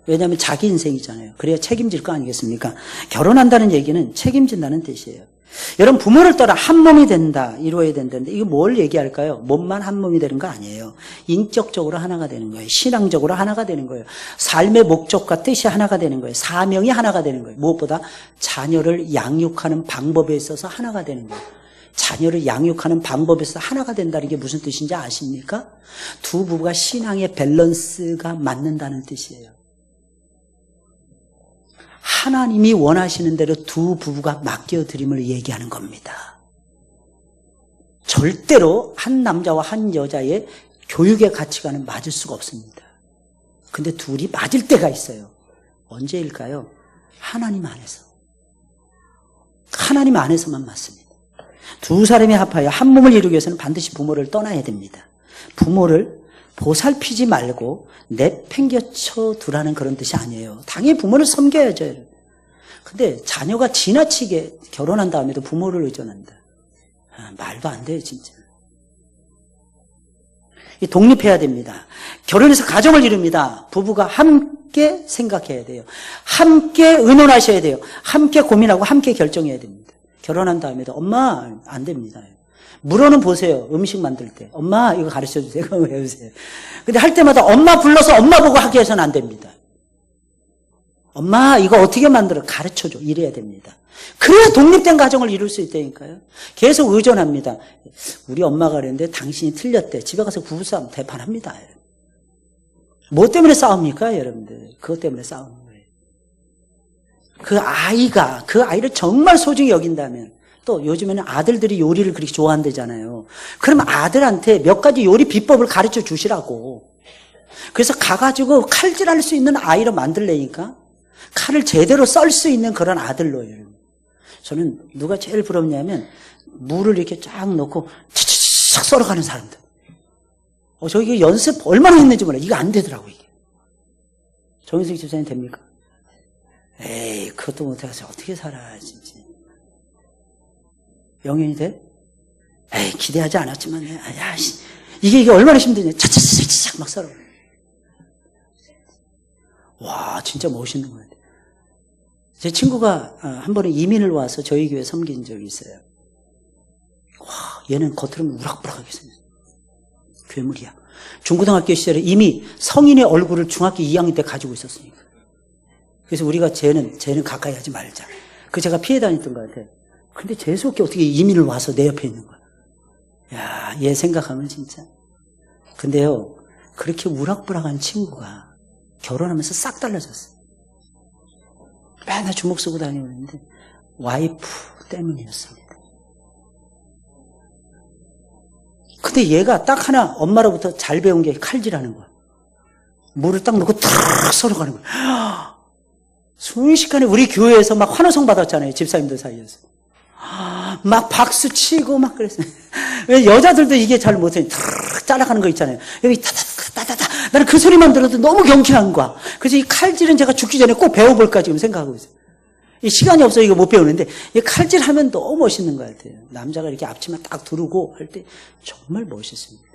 왜냐하면 자기 인생이잖아요. 그래야 책임질 거 아니겠습니까? 결혼한다는 얘기는 책임진다는 뜻이에요. 여러분, 부모를 떠나 한 몸이 된다, 이루어야 된다는데 이거 뭘 얘기할까요? 몸만 한 몸이 되는 거 아니에요. 인격적으로 하나가 되는 거예요. 신앙적으로 하나가 되는 거예요. 삶의 목적과 뜻이 하나가 되는 거예요. 사명이 하나가 되는 거예요. 무엇보다 자녀를 양육하는 방법에 있어서 하나가 되는 거예요. 자녀를 양육하는 방법에 있어서 하나가 된다는 게 무슨 뜻인지 아십니까? 두 부부가 신앙의 밸런스가 맞는다는 뜻이에요. 하나님이 원하시는 대로 두 부부가 맡겨드림을 얘기하는 겁니다. 절대로 한 남자와 한 여자의 교육의 가치관은 맞을 수가 없습니다. 근데 둘이 맞을 때가 있어요. 언제일까요? 하나님 안에서. 하나님 안에서만 맞습니다. 두 사람이 합하여 한 몸을 이루기 위해서는 반드시 부모를 떠나야 됩니다. 부모를 보살피지 말고 내팽겨쳐 두라는 그런 뜻이 아니에요. 당연히 부모를 섬겨야죠. 근데 자녀가 지나치게 결혼한 다음에도 부모를 의존한다. 말도 안 돼요, 진짜. 독립해야 됩니다. 결혼해서 가정을 이룹니다. 부부가 함께 생각해야 돼요. 함께 의논하셔야 돼요. 함께 고민하고 함께 결정해야 됩니다. 결혼한 다음에도 엄마 안 됩니다. 물어는 보세요. 음식 만들 때. 엄마 이거 가르쳐주세요. 그거 외우세요. 근데 할 때마다 엄마 불러서 엄마 보고 하게 해서는 안 됩니다. 엄마 이거 어떻게 만들어? 가르쳐줘. 이래야 됩니다. 그래야 독립된 가정을 이룰 수 있다니까요. 계속 의존합니다. 우리 엄마가 그랬는데 당신이 틀렸대. 집에 가서 부부싸움 대판합니다. 뭐 때문에 싸웁니까 여러분들? 그것 때문에 싸우는 거예요. 그 아이를 정말 소중히 여긴다면, 또 요즘에는 아들들이 요리를 그렇게 좋아한대잖아요. 그럼 아들한테 몇 가지 요리 비법을 가르쳐 주시라고. 그래서 가가지고 칼질할 수 있는 아이로 만들래니까 칼을 제대로 썰 수 있는 그런 아들로요. 저는 누가 제일 부럽냐면 물을 이렇게 쫙 넣고 착 썰어가는 사람들. 저 이게 연습 얼마나 했는지 몰라요. 이거 안 되더라고 이게. 정인석 집사님 됩니까? 에이, 그것도 못해서 어떻게 살아 진짜. 영연이 돼? 에이, 기대하지 않았지만 이게 얼마나 힘드냐. 차차차차차 막 썰어. 와, 진짜 멋있는 거예요. 제 친구가 한 번에 이민을 와서 저희 교회 섬긴 적이 있어요. 와, 얘는 겉으로는 우락부락하게 생겼어요. 괴물이야. 중고등학교 시절에 이미 성인의 얼굴을 중학교 2학년 때 가지고 있었으니까. 그래서 우리가 쟤는 가까이 하지 말자. 그 제가 피해 다녔던 것 같아요. 근데 재수없게 어떻게 이민을 와서 내 옆에 있는 거야. 야, 얘 생각하면 진짜. 근데요, 그렇게 우락부락한 친구가 결혼하면서 싹 달라졌어요. 맨날 주먹 쓰고 다니는데 와이프 때문이었습니다. 근데 얘가 딱 하나 엄마로부터 잘 배운 게 칼질하는 거야. 물을 딱 넣고 탁 썰어가는 거야. 순식간에 우리 교회에서 막 환호성 받았잖아요. 집사님들 사이에서. 막 박수 치고 막 그랬어요. 왜 여자들도 이게 잘 못해요. 탁 잘라가는 거 있잖아요. 여기 타타타타타타. 나는 그 소리만 들어도 너무 경쾌한 거야. 그래서 이 칼질은 제가 죽기 전에 꼭 배워볼까 지금 생각하고 있어요. 이 시간이 없어 이거 못 배우는데 이 칼질하면 너무 멋있는 것 같아요. 남자가 이렇게 앞치마 딱 두르고 할 때 정말 멋있습니다.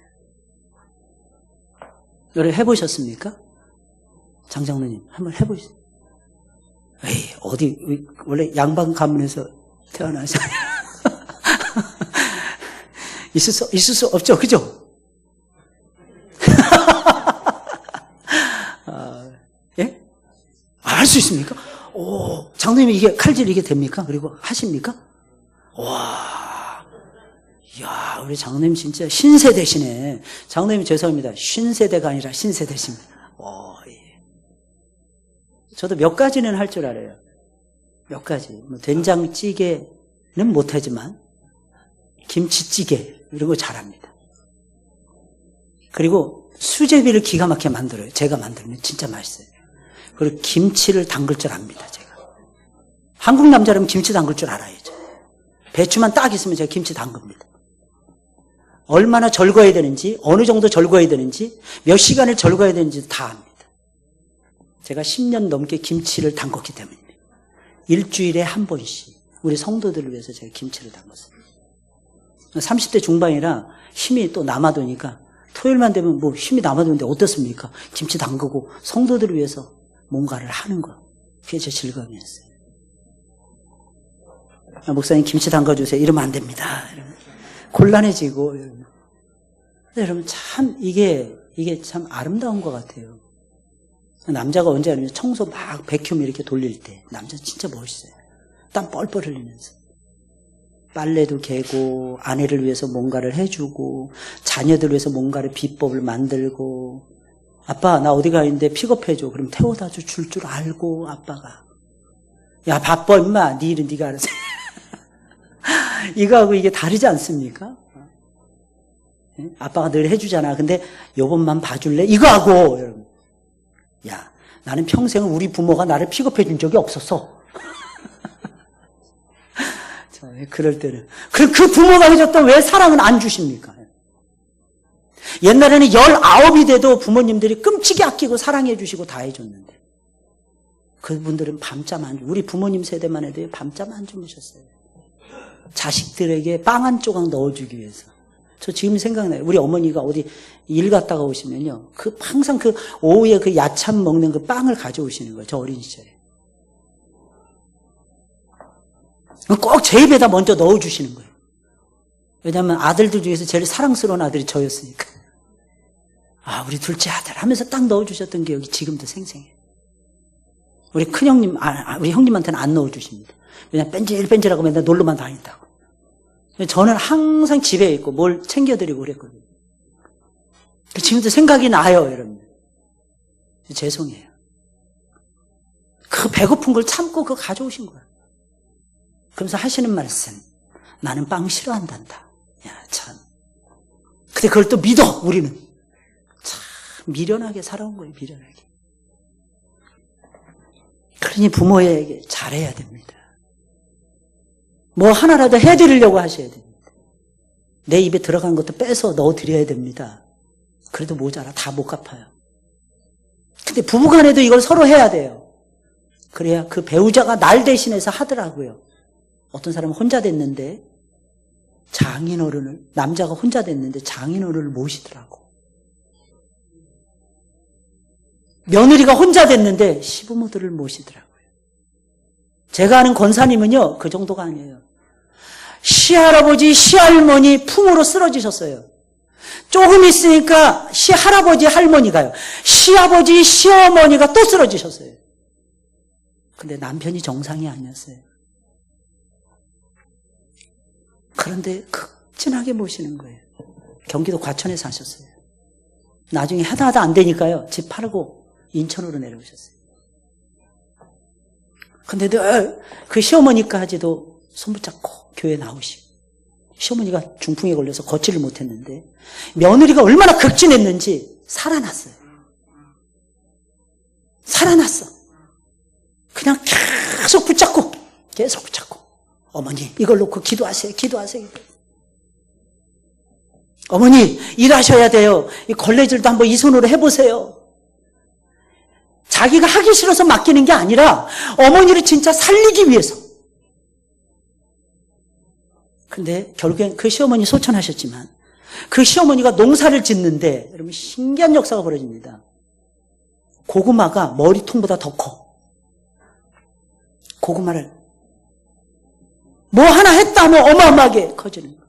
노래 해보셨습니까? 장장로님 한번 해보시죠. 에이, 어디 원래 양반 가문에서 태어나서 있을 수 없죠, 그죠? 예? 할 수 있습니까? 오, 장로님 이게 칼질 이게 됩니까? 그리고 하십니까? 와, 이야, 우리 장로님 진짜 신세대시네. 장로님 죄송합니다. 신세대가 아니라 신세대십니다. 오, 예. 저도 몇 가지는 할 줄 알아요. 몇 가지. 뭐 된장찌개는 못하지만 김치찌개 이런 거 잘합니다. 그리고 수제비를 기가 막히게 만들어요. 제가 만들면 진짜 맛있어요. 그리고 김치를 담글 줄 압니다. 제가. 한국 남자라면 김치 담글 줄 알아야죠. 배추만 딱 있으면 제가 김치 담급니다. 얼마나 절거해야 되는지, 어느 정도 절거해야 되는지, 몇 시간을 절거해야 되는지 다 압니다. 제가 10년 넘게 김치를 담궜기 때문입니다. 일주일에 한 번씩 우리 성도들을 위해서 제가 김치를 담궜어요. 30대 중반이라 힘이 또 남아도니까 토요일만 되면 뭐 힘이 남아도는데 어떻습니까? 김치 담그고 성도들을 위해서 뭔가를 하는 거. 그게 제 즐거움이었어요. 목사님 김치 담가주세요. 이러면 안 됩니다. 이러면 곤란해지고. 이러면. 근데 여러분 참 이게 참 아름다운 것 같아요. 남자가 언제 하냐면 청소 막 백큐um 이렇게 돌릴 때 남자 진짜 멋있어요. 땀 뻘뻘 흘리면서. 빨래도 개고 아내를 위해서 뭔가를 해주고 자녀들 위해서 뭔가를 비법을 만들고 아빠 나 어디 가 있는데 픽업해줘. 그럼 태워다 줄 줄 알고 아빠가 야 바빠 임마 네 일은 네가 알아서 이거하고 이게 다르지 않습니까? 아빠가 늘 해주잖아. 근데 요번만 봐줄래? 이거하고 여러분 야 나는 평생 우리 부모가 나를 픽업해 준 적이 없었어. 그럴 때는 그 부모가 해줬던 왜 사랑은 안 주십니까? 옛날에는 19이 돼도 부모님들이 끔찍이 아끼고 사랑해 주시고 다 해줬는데 그분들은 밤잠 안 우리 부모님 세대만 해도 밤잠 안 주무셨어요. 자식들에게 빵 한 조각 넣어주기 위해서. 저 지금 생각나요. 우리 어머니가 어디 일 갔다가 오시면요. 항상 오후에 야참 먹는 그 빵을 가져오시는 거예요. 저 어린 시절에. 꼭 제 입에다 먼저 넣어주시는 거예요. 왜냐하면 아들들 중에서 제일 사랑스러운 아들이 저였으니까. 아, 우리 둘째 아들 하면서 딱 넣어주셨던 기억이 지금도 생생해요. 우리 큰형님, 우리 형님한테는 안 넣어주십니다. 왜냐하면 뺀질뺀질하고 맨날 놀러만 다닌다고. 저는 항상 집에 있고 뭘 챙겨드리고 그랬거든요. 지금도 생각이 나요, 여러분. 죄송해요. 그 배고픈 걸 참고 그거 가져오신 거야. 그러면서 하시는 말씀, 나는 빵 싫어한단다. 야, 참. 근데 그걸 또 믿어, 우리는. 참, 미련하게 살아온 거예요, 미련하게. 그러니 부모에게 잘해야 됩니다. 뭐 하나라도 해드리려고 하셔야 됩니다. 내 입에 들어간 것도 빼서 넣어드려야 됩니다. 그래도 모자라, 다 못 갚아요. 근데 부부간에도 이걸 서로 해야 돼요. 그래야 그 배우자가 날 대신해서 하더라고요. 어떤 사람은 혼자 됐는데 장인어른을, 남자가 혼자 됐는데 장인어른을 모시더라고. 며느리가 혼자 됐는데 시부모들을 모시더라고요. 제가 아는 권사님은요, 그 정도가 아니에요. 시할아버지, 시할머니 품으로 쓰러지셨어요. 조금 있으니까 시할아버지, 할머니가요. 시아버지, 시어머니가 또 쓰러지셨어요. 근데 남편이 정상이 아니었어요. 그런데 극진하게 모시는 거예요. 경기도 과천에 사셨어요. 나중에 하다 안 되니까요, 집 팔고 인천으로 내려오셨어요. 근데 늘 그 시어머니까지도 손붙잡고 교회 나오시고, 시어머니가 중풍에 걸려서 걷지를 못했는데 며느리가 얼마나 극진했는지 살아났어요. 살아났어. 그냥 계속 붙잡고 어머니 이걸 놓고 기도하세요. 어머니 일하셔야 돼요. 이 걸레질도 한번 이 손으로 해보세요. 자기가 하기 싫어서 맡기는 게 아니라 어머니를 진짜 살리기 위해서. 근데 결국엔 그 시어머니 소천하셨지만 그 시어머니가 농사를 짓는데 여러분 신기한 역사가 벌어집니다. 고구마가 머리통보다 더 커. 고구마를 뭐 하나 했다 하면 어마어마하게 커지는 거예요.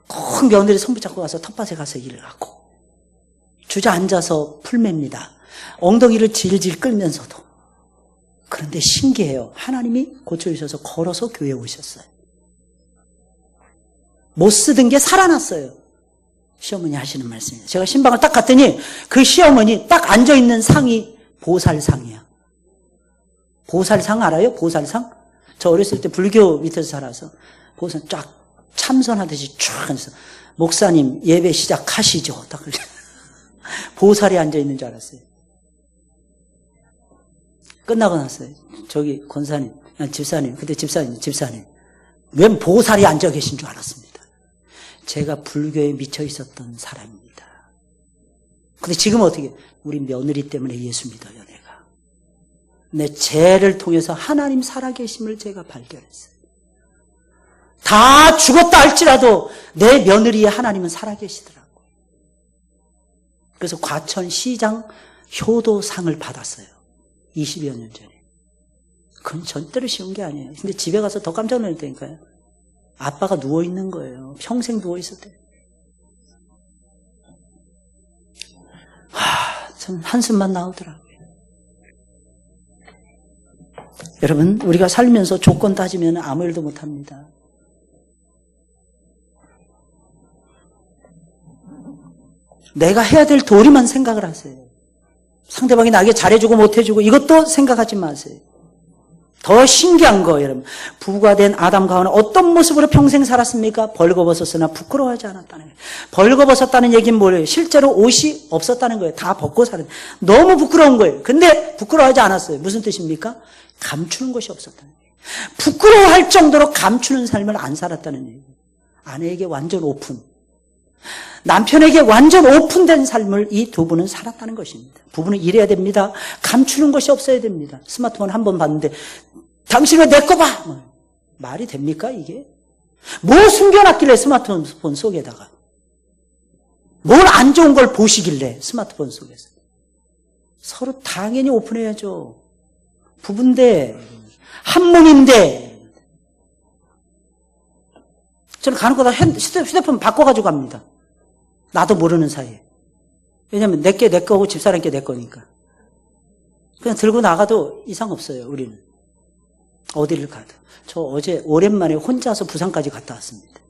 꼭 며느리 손 붙잡고 가서 텃밭에 가서 일을 하고 주저앉아서 풀맵니다. 엉덩이를 질질 끌면서도. 그런데 신기해요. 하나님이 고쳐주셔서 걸어서 교회에 오셨어요. 못 쓰던 게 살아났어요. 시어머니 하시는 말씀이에요. 제가 신방을 딱 갔더니 그 시어머니 딱 앉아있는 상이 보살상이야. 보살상 알아요? 보살상? 저 어렸을 때 불교 밑에서 살아서 보살 쫙 참선하듯이 쫙 앉아서 목사님 예배 시작하시죠. 딱 보살이 앉아있는 줄 알았어요. 끝나고 났어요. 저기 권사님, 집사님, 그때 집사님. 웬 보살이 앉아 계신 줄 알았습니다. 제가 불교에 미쳐 있었던 사람입니다. 근데 지금 어떻게? 우리 며느리 때문에 예수 믿어요, 내가. 내 죄를 통해서 하나님 살아계심을 제가 발견했어요. 다 죽었다 할지라도 내 며느리의 하나님은 살아계시더라고요. 그래서 과천시장 효도상을 받았어요. 20여 년 전에. 그건 절대로 쉬운 게 아니에요. 근데 집에 가서 더 깜짝 놀랐다니까요. 아빠가 누워있는 거예요. 평생 누워있었대요. 전 한숨만 나오더라고요. 여러분, 우리가 살면서 조건 따지면 아무 일도 못합니다. 내가 해야 될 도리만 생각을 하세요. 상대방이 나에게 잘해주고 못해주고 이것도 생각하지 마세요. 더 신기한 거, 여러분. 부부가 된 아담과 하와는 어떤 모습으로 평생 살았습니까? 벌거벗었으나 부끄러워하지 않았다는 거예요. 벌거벗었다는 얘기는 뭐예요? 실제로 옷이 없었다는 거예요. 다 벗고 사는. 너무 부끄러운 거예요. 근데 부끄러워하지 않았어요. 무슨 뜻입니까? 감추는 것이 없었다는 거예요. 부끄러워할 정도로 감추는 삶을 안 살았다는 얘기예요. 아내에게 완전 오픈. 남편에게 완전 오픈된 삶을 이 두 분은 살았다는 것입니다. 부부는 이래야 됩니다. 감추는 것이 없어야 됩니다. 스마트폰 한 번 봤는데 당신 왜 내 거 봐? 말이 됩니까 이게? 뭘 숨겨놨길래 스마트폰 속에다가. 뭘 안 좋은 걸 보시길래 스마트폰 속에서. 서로 당연히 오픈해야죠. 부부인데 한 몸인데. 저는 간혹가다 휴대폰 바꿔가지고 갑니다. 나도 모르는 사이에. 왜냐면 내게 내 거고 집사람께 내 거니까. 그냥 들고 나가도 이상 없어요, 우리는. 어디를 가도. 저 어제 오랜만에 혼자서 부산까지 갔다 왔습니다.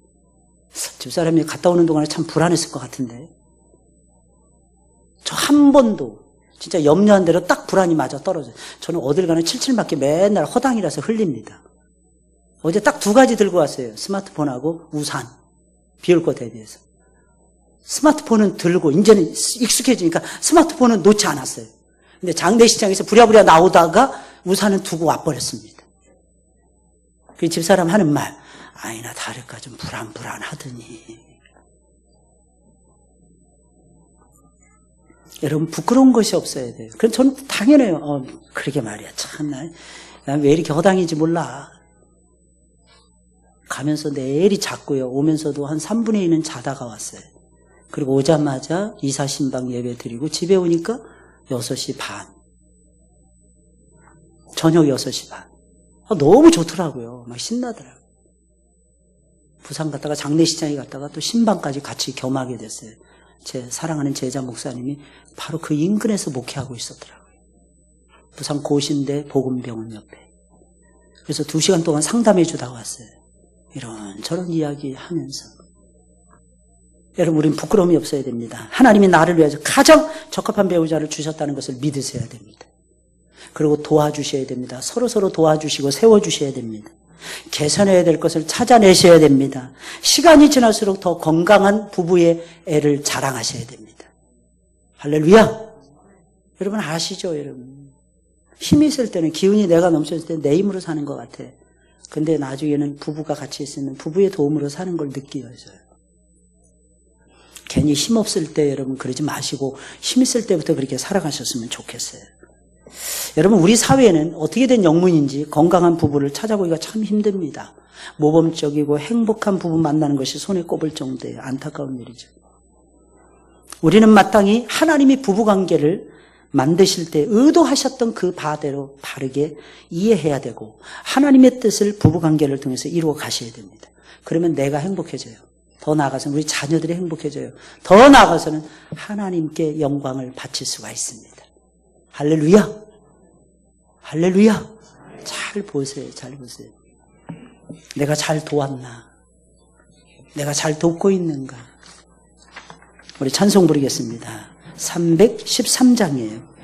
집사람이 갔다 오는 동안에 참 불안했을 것 같은데. 저 한 번도 진짜 염려한 대로 딱 불안이 맞아 떨어져요. 저는 어딜 가나 칠칠맞게 맨날 허당이라서 흘립니다. 어제 딱 2가지 들고 왔어요. 스마트폰하고 우산. 비 올 거 대비해서. 스마트폰은 들고 이제는 익숙해지니까 스마트폰은 놓지 않았어요. 근데 장례식장에서 부랴부랴 나오다가 우산은 두고 와버렸습니다. 그 집사람 하는 말, 아니나 다를까 좀 불안하더니. 여러분 부끄러운 것이 없어야 돼요. 그럼 저는 당연해요. 그러게 말이야. 참, 난 왜 이렇게 허당인지 몰라. 가면서 내일이 잤고요. 오면서도 한 3분의 2는 자다가 왔어요. 그리고 오자마자 이사신방 예배 드리고 집에 오니까 6시 반. 저녁 6시 반. 너무 좋더라고요. 막 신나더라고요. 부산 갔다가 장례식장에 갔다가 또 신방까지 같이 겸하게 됐어요. 제 사랑하는 제자 목사님이 바로 그 인근에서 목회하고 있었더라고요. 부산 고신대 복음병원 옆에. 그래서 2시간 동안 상담해 주다가 왔어요. 이런저런 이야기 하면서. 여러분, 우린 부끄러움이 없어야 됩니다. 하나님이 나를 위해서 가장 적합한 배우자를 주셨다는 것을 믿으셔야 됩니다. 그리고 도와주셔야 됩니다. 서로 도와주시고 세워주셔야 됩니다. 개선해야 될 것을 찾아내셔야 됩니다. 시간이 지날수록 더 건강한 부부의 애를 자랑하셔야 됩니다. 할렐루야! 여러분 아시죠, 여러분? 힘이 있을 때는, 기운이 내가 넘쳤을 때 내 힘으로 사는 것 같아. 근데 나중에는 부부가 같이 있으면 부부의 도움으로 사는 걸 느끼어져요. 괜히 힘없을 때 여러분 그러지 마시고 힘 있을 때부터 그렇게 살아가셨으면 좋겠어요. 여러분 우리 사회에는 어떻게 된 영문인지 건강한 부부를 찾아보기가 참 힘듭니다. 모범적이고 행복한 부부 만나는 것이 손에 꼽을 정도예요. 안타까운 일이죠. 우리는 마땅히 하나님이 부부관계를 만드실 때 의도하셨던 그 바대로 바르게 이해해야 되고 하나님의 뜻을 부부관계를 통해서 이루어 가셔야 됩니다. 그러면 내가 행복해져요. 더 나아가서는 우리 자녀들이 행복해져요. 더 나아가서는 하나님께 영광을 바칠 수가 있습니다. 할렐루야! 할렐루야! 잘 보세요. 잘 보세요. 내가 잘 도왔나? 내가 잘 돕고 있는가? 우리 찬송 부르겠습니다. 313장이에요.